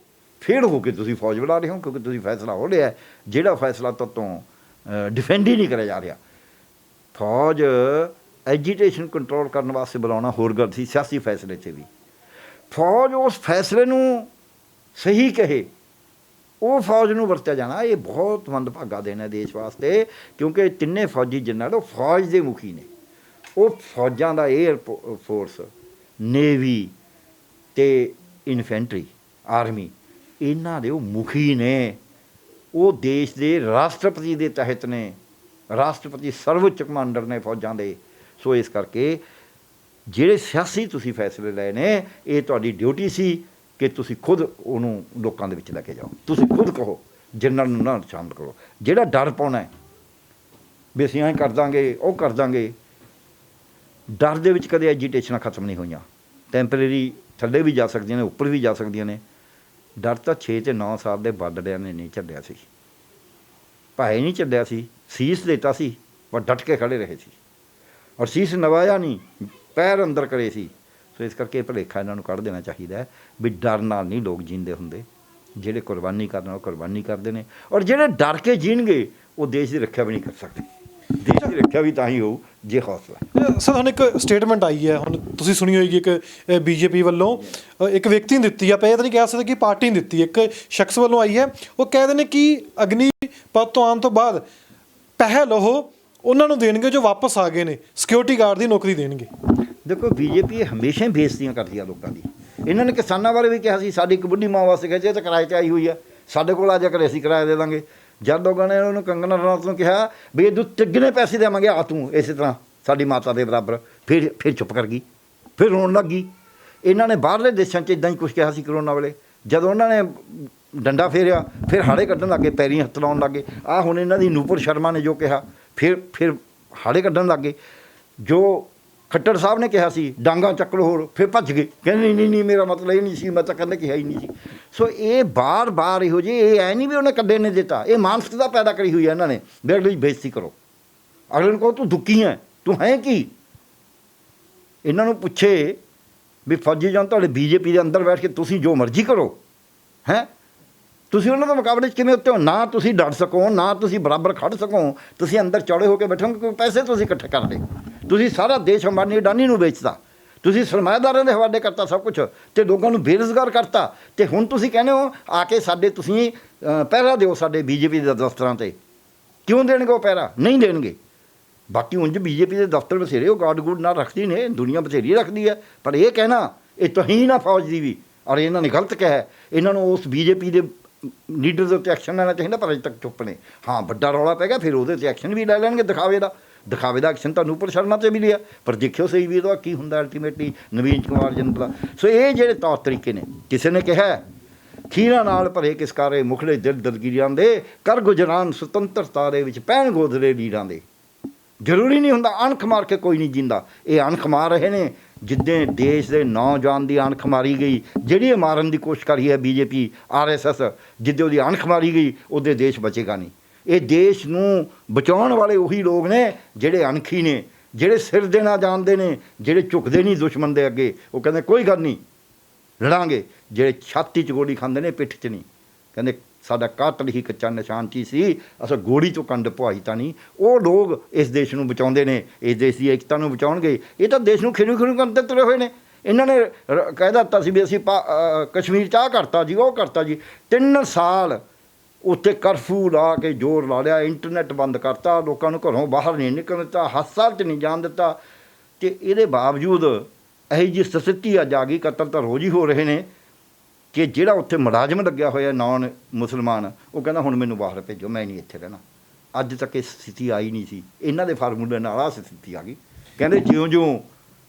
Speaker 1: ਫੇਲ ਹੋ ਕੇ ਤੁਸੀਂ ਫੌਜ ਬੁਲਾ ਰਹੇ ਹੋ, ਕਿਉਂਕਿ ਤੁਸੀਂ ਫੈਸਲਾ ਹੋ ਲਿਆ ਜਿਹੜਾ ਫੈਸਲਾ ਤੋਂ ਡਿਫੈਂਡ ਹੀ ਨਹੀਂ ਕਰਿਆ ਜਾ ਰਿਹਾ। ਫੌਜ ਐਜੀਟੇਸ਼ਨ ਕੰਟਰੋਲ ਕਰਨ ਵਾਸਤੇ ਬੁਲਾਉਣਾ ਹੋਰ ਗੱਲ ਸੀ, ਸਿਆਸੀ ਫੈਸਲੇ 'ਚ ਵੀ ਫੌਜ ਉਸ ਫੈਸਲੇ ਨੂੰ ਸਹੀ ਕਹੇ, ਉਹ ਫੌਜ ਨੂੰ ਵਰਤਿਆ ਜਾਣਾ, ਇਹ ਬਹੁਤ ਮੰਦਭਾਗਾ ਦਿਨ ਹੈ ਦੇਸ਼ ਵਾਸਤੇ, ਕਿਉਂਕਿ ਤਿੰਨੇ ਫੌਜੀ ਜਨਰਲ ਉਹ ਫੌਜ ਦੇ ਮੁਖੀ ਨੇ, ਉਹ ਫੌਜਾਂ ਦਾ ਏਅਰ ਫੋਰਸ, ਨੇਵੀ ਅਤੇ ਇਨਫੈਂਟਰੀ, ਆਰਮੀ, ਇਹਨਾਂ ਦੇ ਉਹ ਮੁਖੀ ਨੇ, ਉਹ ਦੇਸ਼ ਦੇ ਰਾਸ਼ਟਰਪਤੀ ਦੇ ਤਹਿਤ ਨੇ, ਰਾਸ਼ਟਰਪਤੀ ਸਰਵਉੱਚ ਕਮਾਂਡਰ ਨੇ ਫੌਜਾਂ ਦੇ। ਸੋ ਇਸ ਕਰਕੇ ਜਿਹੜੇ ਸਿਆਸੀ ਤੁਸੀਂ ਫੈਸਲੇ ਲਏ ਨੇ, ਇਹ ਤੁਹਾਡੀ ਡਿਊਟੀ ਸੀ ਕਿ ਤੁਸੀਂ ਖੁਦ ਉਹਨੂੰ ਲੋਕਾਂ ਦੇ ਵਿੱਚ ਲੈ ਕੇ ਜਾਓ, ਤੁਸੀਂ ਖੁਦ ਕਹੋ, ਜਨਰਲ ਨੂੰ ਨਾ ਸ਼ਾਮਲ ਕਰੋ। ਜਿਹੜਾ ਡਰ ਪਾਉਣਾ ਵੀ ਅਸੀਂ ਐਂ ਕਰ ਦਾਂਗੇ, ਉਹ ਕਰ ਦਾਂਗੇ, ਡਰ ਦੇ ਵਿੱਚ ਕਦੇ ਐਜੀਟੇਸ਼ਨਾਂ ਖਤਮ ਨਹੀਂ ਹੋਈਆਂ, ਟੈਂਪਰੇਰੀ ਥੱਲੇ ਵੀ ਜਾ ਸਕਦੀਆਂ ਨੇ, ਉੱਪਰ ਵੀ ਜਾ ਸਕਦੀਆਂ ਨੇ। ਡਰ ਤਾਂ 6 ਤੇ 9 ਸਾਲ ਦੇ ਬਾਦੜਿਆਂ ਨੇ ਨਹੀਂ ਛੱਡਿਆ ਸੀ, ਭਾਵੇਂ ਨਹੀਂ ਛੱਡਿਆ ਸੀ, ਸੀਸ ਦਿੱਤਾ ਸੀ, ਪਰ ਡਟ ਕੇ ਖੜ੍ਹੇ ਰਹੇ ਸੀ। ਔਰ ਸੀਸ ਨਵਾਇਆ ਨਹੀਂ, ਪੈਰ ਅੰਦਰ ਕਰੇ ਸੀ। ਸੋ ਇਸ ਕਰਕੇ ਭੁਲੇਖਾ ਇਹਨਾਂ ਨੂੰ ਕੱਢ ਦੇਣਾ ਚਾਹੀਦਾ ਹੈ ਵੀ ਡਰ ਨਾਲ ਨਹੀਂ ਲੋਕ ਜੀਂਦੇ ਹੁੰਦੇ। ਜਿਹੜੇ ਕੁਰਬਾਨੀ ਕਰਨ ਉਹ ਕੁਰਬਾਨੀ ਕਰਦੇ ਨੇ, ਔਰ ਜਿਹੜੇ ਡਰ ਕੇ ਜੀਣਗੇ ਉਹ ਦੇਸ਼ ਦੀ ਰੱਖਿਆ ਵੀ ਨਹੀਂ ਕਰ ਸਕਦੇ। ਦੇਸ਼ ਦੀ ਰੱਖਿਆ ਵੀ ਤਾਂ ਹੀ ਹੋਊ ਜੇ ਹੌਸਲਾ।
Speaker 2: ਸਰ ਹੁਣ ਇੱਕ ਸਟੇਟਮੈਂਟ ਆਈ ਹੈ, ਹੁਣ ਤੁਸੀਂ ਸੁਣੀ ਹੋਏਗੀ, ਇੱਕ ਬੀਜੇਪੀ ਵੱਲੋਂ ਇੱਕ ਵਿਅਕਤੀ ਨੇ ਦਿੱਤੀ, ਆਪਾਂ ਇਹ ਤਾਂ ਨਹੀਂ ਕਹਿ ਸਕਦੇ ਕਿ ਪਾਰਟੀ ਨੇ ਦਿੱਤੀ, ਇੱਕ ਸ਼ਖਸ ਵੱਲੋਂ ਆਈ ਹੈ। ਉਹ ਕਹਿੰਦੇ ਨੇ ਕਿ ਅਗਨੀਪਥ ਤੋਂ ਆਉਣ ਤੋਂ ਬਾਅਦ ਪਹਿਲ ਉਹ ਉਹਨਾਂ ਨੂੰ ਦੇਣਗੇ ਜੋ ਵਾਪਸ ਆ ਗਏ ਨੇ, ਸਿਕਿਉਰਿਟੀ ਗਾਰਡ ਦੀ ਨੌਕਰੀ ਦੇਣਗੇ।
Speaker 1: ਦੇਖੋ ਬੀਜੇਪੀ ਹਮੇਸ਼ਾ ਹੀ ਬੇਇੱਜ਼ਤੀਆਂ ਕਰਦੀ ਆ ਲੋਕਾਂ ਦੀ। ਇਹਨਾਂ ਨੇ ਕਿਸਾਨਾਂ ਬਾਰੇ ਵੀ ਕਿਹਾ ਸੀ, ਸਾਡੀ ਇੱਕ ਬੁੱਢੀ ਮਾਂ ਵਾਸਤੇ ਕਹਿੰਦੇ ਤਾਂ ਕਿਰਾਏ 'ਤੇ ਆਈ ਹੋਈ ਆ, ਸਾਡੇ ਕੋਲ ਆ ਜਾ ਕੇ ਅਸੀਂ ਕਿਰਾਇਆ ਦੇ ਦਾਂਗੇ। ਜਦ ਲੋਕਾਂ ਨੇ ਉਹਨੂੰ ਕੰਗਨਾ ਰਣੌਤ ਨੂੰ ਕਿਹਾ ਵੀ ਇਹ ਤਿੱਗਣੇ ਪੈਸੇ ਦੇਵਾਂਗੇ, ਆ ਤੂੰ ਇਸੇ ਤਰ੍ਹਾਂ ਸਾਡੀ ਮਾਤਾ ਦੇ ਬਰਾਬਰ, ਫਿਰ ਚੁੱਪ ਕਰ ਗਈ, ਫਿਰ ਰੋਣ ਲੱਗ ਗਈ। ਇਹਨਾਂ ਨੇ ਬਾਹਰਲੇ ਦੇਸ਼ਾਂ 'ਚ ਇਦਾਂ ਹੀ ਕੁਛ ਕਿਹਾ ਸੀ ਕਰੋਨਾ ਵੇਲੇ। ਜਦੋਂ ਉਹਨਾਂ ਨੇ ਡੰਡਾ ਫੇਰਿਆ ਫਿਰ ਹਾੜੇ ਕੱਢਣ ਲੱਗੇ, ਪੈਰੀਂ ਹੱਥ ਲਾਉਣ ਲੱਗੇ। ਆਹ ਹੁਣ ਇਹਨਾਂ ਦੀ ਨੂਪੁਰ ਸ਼ਰਮਾ ਨੇ ਜੋ ਕਿਹਾ, ਫਿਰ ਹਾੜੇ ਕੱਢਣ ਲੱਗੇ। ਜੋ ਖੱਟੜ ਸਾਹਿਬ ਨੇ ਕਿਹਾ ਸੀ ਡਾਂਗਾ ਚੱਕ ਲਓ, ਹੋਰ ਫਿਰ ਭੱਜ ਗਏ, ਕਹਿੰਦੇ ਨਹੀਂ ਮੇਰਾ ਮਤਲਬ ਇਹ ਨਹੀਂ ਸੀ, ਮੈਂ ਤਾਂ ਕਹਿੰਦਾ ਕਿਹਾ ਹੀ ਨਹੀਂ ਸੀ। ਸੋ ਇਹ ਬਾਰ ਇਹੋ ਜਿਹੇ, ਇਹ ਐ ਨਹੀਂ ਵੀ ਉਹਨੇ ਕੱਢੇ ਨੇ ਦਿੱਤਾ, ਇਹ ਮਾਨਸਿਕਤਾ ਪੈਦਾ ਕਰੀ ਹੋਈ ਹੈ ਇਹਨਾਂ ਨੇ ਵੀ ਅਗਲੇ ਦੀ ਬੇਇੱਜ਼ਤੀ ਕਰੋ। ਅਗਲੇ ਨੂੰ ਕਹੋ ਤੂੰ ਦੁੱਕੀ ਹੈ, ਤੂੰ ਹੈ ਕੀ। ਇਹਨਾਂ ਨੂੰ ਪੁੱਛੇ ਵੀ ਫੌਜੀ ਜਾਨ ਤੁਹਾਡੇ ਬੀਜੇਪੀ ਦੇ ਅੰਦਰ ਬੈਠ ਕੇ ਤੁਸੀਂ ਜੋ ਮਰਜ਼ੀ ਕਰੋ, ਹੈਂ ਤੁਸੀਂ ਉਹਨਾਂ ਦੇ ਮੁਕਾਬਲੇ 'ਚ ਕਿਵੇਂ ਉੱਤੇ ਹੋ? ਨਾ ਤੁਸੀਂ ਡਟ ਸਕੋ, ਨਾ ਤੁਸੀਂ ਬਰਾਬਰ ਖੜ ਸਕੋ, ਤੁਸੀਂ ਅੰਦਰ ਚੌੜੇ ਹੋ ਕੇ ਬੈਠੋਗੇ ਕਿਉਂਕਿ ਪੈਸੇ ਤੁਸੀਂ ਇਕੱਠੇ ਕਰ ਲਏ। ਤੁਸੀਂ ਸਾਰਾ ਦੇਸ਼ ਅੰਬਾਨੀ ਅਡਾਨੀ ਨੂੰ ਵੇਚਤਾ, ਤੁਸੀਂ ਸਰਮਾਏਦਾਰਾਂ ਦੇ ਹਵਾਲੇ ਕਰਤਾ ਸਭ ਕੁਛ, ਅਤੇ ਲੋਕਾਂ ਨੂੰ ਬੇਰੁਜ਼ਗਾਰ ਕਰਤਾ। ਅਤੇ ਹੁਣ ਤੁਸੀਂ ਕਹਿੰਦੇ ਹੋ ਆ ਕੇ ਸਾਡੇ ਤੁਸੀਂ ਪਹਿਰਾ ਦਿਓ ਸਾਡੇ ਬੀਜੇਪੀ ਦੇ ਦਫ਼ਤਰਾਂ 'ਤੇ। ਕਿਉਂ ਦੇਣਗੇ ਉਹ ਪਹਿਰਾ? ਨਹੀਂ ਦੇਣਗੇ। ਬਾਕੀ ਉਂਝ ਬੀਜੇਪੀ ਦੇ ਦਫ਼ਤਰ ਬਥੇਰੇ ਉਹ ਗਾਰਡ ਗੂਡ ਨਾਲ ਰੱਖਦੀ ਨੇ, ਦੁਨੀਆ ਬਥੇਰੀ ਰੱਖਦੀ ਹੈ, ਪਰ ਇਹ ਕਹਿਣਾ ਇਹ ਤੋਹੀਨ ਆ ਫੌਜ ਦੀ ਵੀ, ਔਰ ਇਹਨਾਂ ਨੇ ਗਲਤ ਕਿਹਾ। ਇਹਨਾਂ ਨੂੰ ਉਸ ਬੀਜੇਪੀ ਦੇ ਲੀਡਰ ਦੇ ਉੱਤੇ ਐਕਸ਼ਨ ਲੈਣਾ ਚਾਹੀਦਾ, ਪਰ ਅਜੇ ਤੱਕ ਚੁੱਪ ਨੇ। ਹਾਂ ਵੱਡਾ ਰੌਲਾ ਪੈ ਗਿਆ ਫਿਰ ਉਹਦੇ 'ਤੇ ਐਕਸ਼ਨ ਵੀ ਲੈ ਲੈਣਗੇ, ਦਿਖਾਵੇ ਦਾ ਐਕਸ਼ਨ ਤਾਂ ਨੂਪੁਰ ਸ਼ਰਮਾ 'ਤੇ ਵੀ ਲਿਆ, ਪਰ ਦੇਖਿਓ ਸਹੀ ਵੀ ਉਹਦਾ ਕੀ ਹੁੰਦਾ ਅਲਟੀਮੇਟਲੀ ਨਵੀਨ ਕੁਮਾਰ ਜਨਤ ਦਾ। ਸੋ ਇਹ ਜਿਹੜੇ ਤੌਰ ਤਰੀਕੇ ਨੇ, ਕਿਸੇ ਨੇ ਕਿਹਾ ਖੀਰਾਂ ਨਾਲ ਭਰੇ ਕਿਸਕਾਰੇ ਮੁਖੜੇ ਦਿਲ ਦਲਗੀਰਾਂ ਦੇ, ਕਰ ਗੁਜਰਾਨ ਸੁਤੰਤਰਤਾ ਦੇ ਵਿੱਚ ਪੈਣ ਗੋਦਰੇ ਲੀਰਾਂ ਦੇ। ਜ਼ਰੂਰੀ ਨਹੀਂ ਹੁੰਦਾ ਅਣਖ ਮਾਰ ਕੇ ਕੋਈ ਨਹੀਂ ਜਿੰਦਾ, ਇਹ ਅਣਖ ਮਾਰ ਰਹੇ ਨੇ। ਜਿੱਦਾਂ ਦੇਸ਼ ਦੇ ਨੌਜਵਾਨ ਦੀ ਅਣਖ ਮਾਰੀ ਗਈ, ਜਿਹੜੀ ਮਾਰਨ ਦੀ ਕੋਸ਼ਿਸ਼ ਕਰੀ ਹੈ ਬੀਜੇਪੀ RSS, ਜਿੱਦੇ ਉਹਦੀ ਅਣਖ ਮਾਰੀ ਗਈ ਉਹਦੇ ਦੇਸ਼ ਬਚੇਗਾ ਨਹੀਂ। ਇਹ ਦੇਸ਼ ਨੂੰ ਬਚਾਉਣ ਵਾਲੇ ਉਹੀ ਲੋਕ ਨੇ ਜਿਹੜੇ ਅਣਖੀ ਨੇ, ਜਿਹੜੇ ਸਿਰ ਦੇਣਾ ਜਾਣਦੇ ਨੇ, ਜਿਹੜੇ ਝੁਕਦੇ ਨਹੀਂ ਦੁਸ਼ਮਣ ਦੇ ਅੱਗੇ। ਉਹ ਕਹਿੰਦੇ ਕੋਈ ਗੱਲ ਨਹੀਂ ਲੜਾਂਗੇ। ਜਿਹੜੇ ਛਾਤੀ 'ਚ ਗੋਲੀ ਖਾਂਦੇ ਨੇ, ਪਿੱਠ 'ਚ ਨਹੀਂ। ਕਹਿੰਦੇ ਸਾਡਾ ਕਾਤਲ ਹੀ ਕੱਚਾ ਨਿਸ਼ਾਨ 'ਚ ਹੀ ਸੀ, ਅਸਾਂ ਗੋਲੀ 'ਚੋਂ ਕੰਡ ਪਵਾਈ ਤਾਂ ਨਹੀਂ। ਉਹ ਲੋਕ ਇਸ ਦੇਸ਼ ਨੂੰ ਬਚਾਉਂਦੇ ਨੇ, ਇਸ ਦੇਸ਼ ਦੀ ਏਕਤਾ ਨੂੰ ਬਚਾਉਣਗੇ। ਇਹ ਤਾਂ ਦੇਸ਼ ਨੂੰ ਖਿਰੂ ਕਰਨ 'ਤੇ ਤੁਰੇ ਹੋਏ ਨੇ। ਇਹਨਾਂ ਨੇ ਕਹਿ ਦਿੱਤਾ ਸੀ ਵੀ ਅਸੀਂ ਕਸ਼ਮੀਰ 'ਚ ਆਹ ਕਰਤਾ ਜੀ, ਉਹ ਕਰਤਾ ਜੀ। 3 ਸਾਲ ਉੱਥੇ ਕਰਫਿਊ ਲਾ ਕੇ ਜ਼ੋਰ ਲਾ ਲਿਆ, ਇੰਟਰਨੈਟ ਬੰਦ ਕਰਤਾ, ਲੋਕਾਂ ਨੂੰ ਘਰੋਂ ਬਾਹਰ ਨਹੀਂ ਨਿਕਲਣ ਦਿੱਤਾ, ਹਸਪਤਾਲ 'ਚ ਨਹੀਂ ਜਾਣ ਦਿੱਤਾ। ਅਤੇ ਇਹਦੇ ਬਾਵਜੂਦ ਇਹੋ ਜਿਹੀ ਸਥਿਤੀ ਅੱਜ ਆ ਗਈ, ਕਤਲ ਤਾਂ ਰੋਜ਼ ਹੀ ਹੋ ਰਹੇ ਨੇ, ਕਿ ਜਿਹੜਾ ਉੱਥੇ ਮੁਲਾਜ਼ਮ ਲੱਗਿਆ ਹੋਇਆ ਨੌਨ ਮੁਸਲਮਾਨ, ਉਹ ਕਹਿੰਦਾ ਹੁਣ ਮੈਨੂੰ ਬਾਹਰ ਭੇਜੋ, ਮੈਂ ਨਹੀਂ ਇੱਥੇ ਰਹਿਣਾ। ਅੱਜ ਤੱਕ ਇਹ ਸਥਿਤੀ ਆਈ ਨਹੀਂ ਸੀ, ਇਹਨਾਂ ਦੇ ਫਾਰਮੂਲੇ ਨਾਲ ਆਹ ਸਥਿਤੀ ਆ ਗਈ। ਕਹਿੰਦੇ ਜਿਉਂ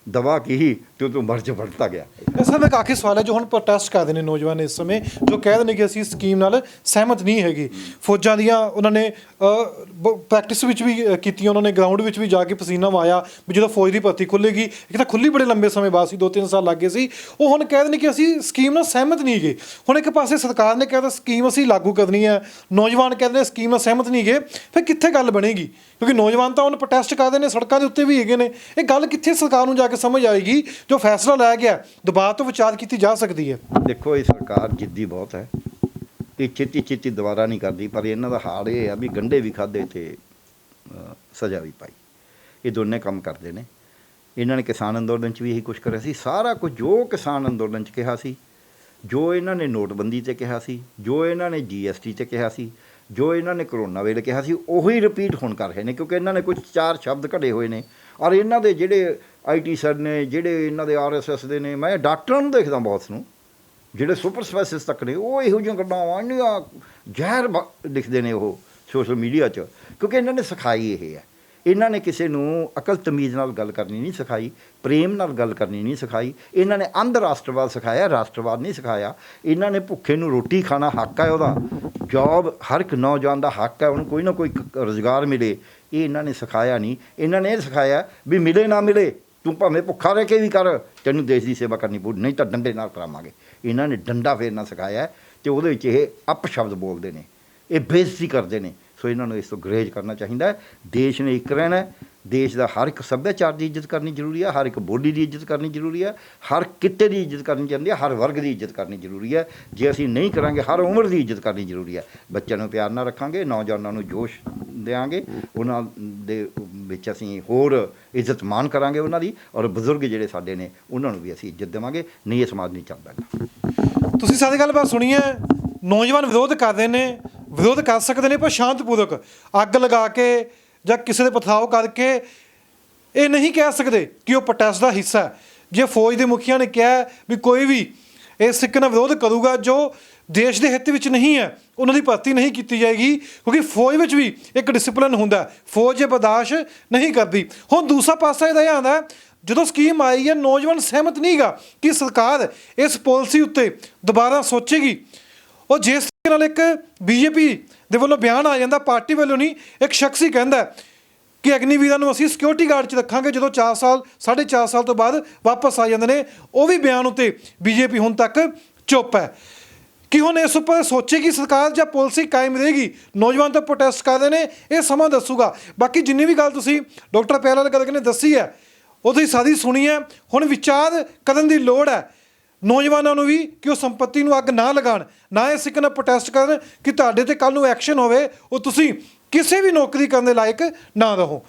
Speaker 1: ਦਵਾ ਕੀ ਤੇ ਤੋਂ ਮਰਜ ਵੱਧਦਾ ਗਿਆ।
Speaker 2: ਸਰ ਮੈਂ ਕਾਫੀ ਸਵਾਲ ਹੈ ਜੋ ਹੁਣ ਪ੍ਰੋਟੈਸਟ ਕਰਦੇ ਨੇ ਨੌਜਵਾਨ ਇਸ ਸਮੇਂ, ਜੋ ਕਹਿੰਦੇ ਨੇ ਕਿ ਅਸੀਂ ਸਕੀਮ ਨਾਲ ਸਹਿਮਤ ਨਹੀਂ ਹੈਗੇ। ਫੌਜਾਂ ਦੀਆਂ ਉਹਨਾਂ ਨੇ ਪ੍ਰੈਕਟਿਸ ਵਿੱਚ ਵੀ ਕੀਤੀਆਂ, ਉਹਨਾਂ ਨੇ ਗਰਾਊਂਡ ਵਿੱਚ ਵੀ ਜਾ ਕੇ ਪਸੀਨਾ ਵਾਇਆ ਵੀ ਜਦੋਂ ਫੌਜ ਦੀ ਭਰਤੀ ਖੁੱਲ੍ਹੇਗੀ। ਇੱਕ ਤਾਂ ਖੁੱਲ੍ਹੀ ਬੜੇ ਲੰਬੇ ਸਮੇਂ ਬਾਅਦ ਸੀ, 2-3 ਸਾਲ ਲੱਗ ਗਏ ਸੀ। ਉਹ ਹੁਣ ਕਹਿੰਦੇ ਨੇ ਕਿ ਅਸੀਂ ਸਕੀਮ ਨਾਲ ਸਹਿਮਤ ਨਹੀਂ ਗਏ। ਹੁਣ ਇੱਕ ਪਾਸੇ ਸਰਕਾਰ ਨੇ ਕਹਿੰਦਾ ਸਕੀਮ ਅਸੀਂ ਲਾਗੂ ਕਰਨੀ ਹੈ, ਨੌਜਵਾਨ ਕਹਿੰਦੇ ਨੇ ਸਕੀਮ ਨਾਲ ਸਹਿਮਤ ਨਹੀਂ ਗਏ। ਫਿਰ ਕਿੱਥੇ ਗੱਲ ਬਣੇਗੀ? ਕਿਉਂਕਿ ਨੌਜਵਾਨ ਤਾਂ ਹੁਣ ਪ੍ਰੋਟੈਸਟ ਕਰਦੇ ਨੇ, ਸੜਕਾਂ ਦੇ ਉੱਤੇ ਵੀ ਹੈਗੇ ਨੇ। ਇਹ ਗੱਲ ਕਿੱਥੇ ਸਰਕਾਰ ਨੂੰ ਜਾ ਕੇ ਸਮਝ ਆਏਗੀ ਜੋ ਫੈਸਲਾ ਲਿਆ ਗਿਆ ਦਬਾਅ ਤੋਂ ਵਿਚਾਰ ਕੀਤੀ ਜਾ ਸਕਦੀ ਹੈ?
Speaker 1: ਦੇਖੋ ਇਹ ਸਰਕਾਰ ਜਿੱਦੀ ਬਹੁਤ ਹੈ, ਇਹ ਛੇਤੀ ਦੁਬਾਰਾ ਨਹੀਂ ਕਰਦੀ, ਪਰ ਇਹਨਾਂ ਦਾ ਹਾਲ ਇਹ ਆ ਵੀ ਗੰਢੇ ਵੀ ਖਾਧੇ ਤੇ ਸਜ਼ਾ ਵੀ ਪਾਈ। ਇਹ ਦੋਨੇ ਕੰਮ ਕਰਦੇ ਨੇ। ਇਹਨਾਂ ਨੇ ਕਿਸਾਨ ਅੰਦੋਲਨ 'ਚ ਵੀ ਇਹੀ ਕੁਛ ਕਰਿਆ ਸੀ। ਸਾਰਾ ਕੁਝ ਜੋ ਕਿਸਾਨ ਅੰਦੋਲਨ 'ਚ ਕਿਹਾ ਸੀ, ਜੋ ਇਹਨਾਂ ਨੇ ਨੋਟਬੰਦੀ 'ਤੇ ਕਿਹਾ ਸੀ, ਜੋ ਇਹਨਾਂ ਨੇ GST 'ਤੇ ਕਿਹਾ ਸੀ, ਜੋ ਇਹਨਾਂ ਨੇ ਕਰੋਨਾ ਵੇਲੇ ਕਿਹਾ ਸੀ, ਉਹੀ ਰਿਪੀਟ ਹੁਣ ਕਰ ਰਹੇ ਨੇ। ਕਿਉਂਕਿ ਇਹਨਾਂ ਨੇ ਕੁਝ 4 ਸ਼ਬਦ ਘੜੇ ਹੋਏ ਨੇ, ਔਰ ਇਹਨਾਂ ਦੇ ਜਿਹੜੇ IT ਸਰ ਨੇ, ਜਿਹੜੇ ਇਹਨਾਂ ਦੇ RSS ਦੇ ਨੇ, ਮੈਂ ਡਾਕਟਰਾਂ ਨੂੰ ਦੇਖਦਾ ਬਹੁਤ ਨੂੰ, ਜਿਹੜੇ ਸੁਪਰ ਸਪੈਸ਼ਲਿਸਟ ਤੱਕ ਨੇ, ਉਹ ਇਹੋ ਜਿਹੀਆਂ ਗੱਲਾਂ ਇੰਨੀਆਂ ਜ਼ਹਿਰ ਲਿਖਦੇ ਨੇ ਉਹ ਸੋਸ਼ਲ ਮੀਡੀਆ 'ਚ। ਕਿਉਂਕਿ ਇਹਨਾਂ ਨੇ ਸਿਖਾਈ ਇਹ ਹੈ। ਇਹਨਾਂ ਨੇ ਕਿਸੇ ਨੂੰ ਅਕਲ ਤਮੀਜ਼ ਨਾਲ ਗੱਲ ਕਰਨੀ ਨਹੀਂ ਸਿਖਾਈ, ਪ੍ਰੇਮ ਨਾਲ ਗੱਲ ਕਰਨੀ ਨਹੀਂ ਸਿਖਾਈ। ਇਹਨਾਂ ਨੇ ਅੰਧ ਰਾਸ਼ਟਰਵਾਦ ਸਿਖਾਇਆ, ਰਾਸ਼ਟਰਵਾਦ ਨਹੀਂ ਸਿਖਾਇਆ। ਇਹਨਾਂ ਨੇ ਭੁੱਖੇ ਨੂੰ ਰੋਟੀ ਖਾਣਾ ਹੱਕ ਹੈ ਉਹਦਾ, ਜੋਬ ਹਰ ਇੱਕ ਨੌਜਵਾਨ ਦਾ ਹੱਕ ਹੈ, ਉਹਨੂੰ ਕੋਈ ਨਾ ਕੋਈ ਰੁਜ਼ਗਾਰ ਮਿਲੇ। ਇਹ ਇਹਨਾਂ ਨੇ ਸਿਖਾਇਆ ਨਹੀਂ। ਇਹਨਾਂ ਨੇ ਇਹ ਸਿਖਾਇਆ ਵੀ ਮਿਲੇ ਨਾ ਮਿਲੇ, ਤੂੰ ਭਾਵੇਂ ਭੁੱਖਾ ਰਹਿ ਕੇ ਵੀ ਕਰ, ਤੈਨੂੰ ਦੇਸ਼ ਦੀ ਸੇਵਾ ਕਰਨੀ ਪਊ, ਨਹੀਂ ਤਾਂ ਡੰਡੇ ਨਾਲ ਕਰਾਵਾਂਗੇ। ਇਹਨਾਂ ਨੇ ਡੰਡਾ ਫੇਰਨਾ ਸਿਖਾਇਆ, ਅਤੇ ਉਹਦੇ ਵਿੱਚ ਇਹ ਅਪਸ਼ਬਦ ਬੋਲਦੇ ਨੇ, ਇਹ ਬੇਇੱਜ਼ਤੀ ਕਰਦੇ ਨੇ। ਸੋ ਇਹਨਾਂ ਨੂੰ ਇਸ ਤੋਂ ਗੁਰੇਜ਼ ਕਰਨਾ ਚਾਹੀਦਾ ਹੈ। ਦੇਸ਼ ਨੇ ਇੱਕ ਰਹਿਣਾ ਹੈ। ਦੇਸ਼ ਦਾ ਹਰ ਇੱਕ ਸੱਭਿਆਚਾਰ ਦੀ ਇੱਜ਼ਤ ਕਰਨੀ ਜ਼ਰੂਰੀ ਹੈ, ਹਰ ਇੱਕ ਬੋਲੀ ਦੀ ਇੱਜ਼ਤ ਕਰਨੀ ਜ਼ਰੂਰੀ ਹੈ, ਹਰ ਕਿੱਤੇ ਦੀ ਇੱਜ਼ਤ ਕਰਨੀ ਚਾਹੀਦੀ ਹੈ, ਹਰ ਵਰਗ ਦੀ ਇੱਜ਼ਤ ਕਰਨੀ ਜ਼ਰੂਰੀ ਹੈ। ਜੇ ਅਸੀਂ ਨਹੀਂ ਕਰਾਂਗੇ, ਹਰ ਉਮਰ ਦੀ ਇੱਜ਼ਤ ਕਰਨੀ ਜ਼ਰੂਰੀ ਹੈ। ਬੱਚਿਆਂ ਨੂੰ ਪਿਆਰ ਨਾਲ ਰੱਖਾਂਗੇ, ਨੌਜਵਾਨਾਂ ਨੂੰ ਜੋਸ਼ ਦਿਆਂਗੇ, ਉਹਨਾਂ ਦੇ ਵਿੱਚ ਅਸੀਂ ਹੋਰ ਇੱਜ਼ਤ ਮਾਣ ਕਰਾਂਗੇ ਉਹਨਾਂ ਦੀ, ਔਰ ਬਜ਼ੁਰਗ ਜਿਹੜੇ ਸਾਡੇ ਨੇ ਉਹਨਾਂ ਨੂੰ ਵੀ ਅਸੀਂ ਇੱਜ਼ਤ ਦੇਵਾਂਗੇ। ਨਹੀਂ ਇਹ ਸਮਾਜ ਨਹੀਂ ਚੱਲਦਾ।
Speaker 2: ਤੁਸੀਂ ਸਾਡੀ ਗੱਲਬਾਤ ਸੁਣੀ ਹੈ। ਨੌਜਵਾਨ ਵਿਰੋਧ ਕਰਦੇ ਨੇ, ਵਿਰੋਧ ਕਰ ਸਕਦੇ ਨੇ, ਪਰ ਸ਼ਾਂਤਪੂਰਵਕ ਅੱਗ ਲਗਾ ਕੇ ਜਾਂ ਕਿਸੇ ਦੇ ਪਥਰਾਓ ਕਰਕੇ ਇਹ ਨਹੀਂ ਕਹਿ ਸਕਦੇ ਕਿ ਉਹ ਪ੍ਰੋਟੈਸਟ ਦਾ ਹਿੱਸਾ ਹੈ। ਜੇ ਫੌਜ ਦੇ ਮੁਖੀਆਂ ਨੇ ਕਿਹਾ ਵੀ ਕੋਈ ਵੀ ਇਸ ਸਿੱਕੇ ਨਾਲ ਵਿਰੋਧ ਕਰੂਗਾ ਜੋ ਦੇਸ਼ ਦੇ ਹਿੱਤ ਵਿੱਚ ਨਹੀਂ ਹੈ, ਉਹਨਾਂ ਦੀ ਭਰਤੀ ਨਹੀਂ ਕੀਤੀ ਜਾਏਗੀ, ਕਿਉਂਕਿ ਫੌਜ ਵਿੱਚ ਵੀ ਇੱਕ ਡਿਸਪਲਿਨ ਹੁੰਦਾ, ਫੌਜ ਇਹ ਬਰਦਾਸ਼ਤ ਨਹੀਂ ਕਰਦੀ। ਹੁਣ ਦੂਸਰਾ ਪਾਸਾ ਇਹਦਾ ਇਹ ਆਉਂਦਾ, ਜਦੋਂ ਸਕੀਮ ਆਈ ਹੈ ਨੌਜਵਾਨ ਸਹਿਮਤ ਨਹੀਂ ਗਾ ਕਿ ਸਰਕਾਰ ਇਸ ਪਾਲਿਸੀ ਉੱਤੇ ਦੁਬਾਰਾ ਸੋਚੇਗੀ। ਉਹ ਜਿਸ ਤਰੀਕੇ ਨਾਲ ਇੱਕ ਬੀਜੇਪੀ ਦੇ ਵੱਲੋਂ ਬਿਆਨ ਆ ਜਾਂਦਾ, ਪਾਰਟੀ ਵੱਲੋਂ ਨਹੀਂ, ਇੱਕ ਸ਼ਖਸ ਹੀ ਕਹਿੰਦਾ ਕਿ ਅਗਨੀਵੀਰਾਂ ਨੂੰ ਅਸੀਂ ਸਿਕਿਉਰਿਟੀ ਗਾਰਡ 'ਚ ਰੱਖਾਂਗੇ ਜਦੋਂ 4 ਸਾਲ 4.5 ਸਾਲ ਤੋਂ ਬਾਅਦ ਵਾਪਸ ਆ ਜਾਂਦੇ ਨੇ। ਉਹ ਵੀ ਬਿਆਨ ਉੱਤੇ ਬੀਜੇਪੀ ਹੁਣ ਤੱਕ ਚੁੱਪ ਹੈ ਕਿ ਹੁਣ ਇਸ ਉੱਪਰ ਸੋਚੇਗੀ ਸਰਕਾਰ ਜਾਂ ਪਾਲਿਸੀ ਕਾਇਮ ਰਹੇਗੀ। ਨੌਜਵਾਨ ਤਾਂ ਪ੍ਰੋਟੈਸਟ ਕਰਦੇ ਨੇ, ਇਹ ਸਮਾਂ ਦੱਸੂਗਾ। ਬਾਕੀ ਜਿੰਨੀ ਵੀ ਗੱਲ ਤੁਸੀਂ ਡਾਕਟਰ ਪਿਆਰੇ ਲਾਲ ਗਰਗ ਨੇ ਦੱਸੀ ਹੈ ਉਹ ਤੁਸੀਂ ਸਾਰੀ ਸੁਣੀ ਹੈ। ਹੁਣ ਵਿਚਾਰ ਕਰਨ ਦੀ ਲੋੜ ਹੈ ਨੌਜਵਾਨਾਂ ਨੂੰ ਵੀ ਕਿ ਉਹ ਸੰਪत्ति ਨੂੰ ਅੱਗ ਨਾ ਲਗਾਉਣ, ਨਾ ਇਸ ਸਿੱਕੇ ਨਾਲ ਪ੍ਰੋਟੈਸਟ ਕਰਨ ਕਿ ਤੁਹਾਡੇ ਤੇ ਕੱਲ੍ਹ ਨੂੰ ਐਕਸ਼ਨ ਹੋਵੇ, ਉਹ ਤੁਸੀਂ ਕਿਸੇ ਵੀ ਨੌਕਰੀ ਕਰਨ ਦੇ ਲਾਇਕ ਨਾ ਰਹੋ।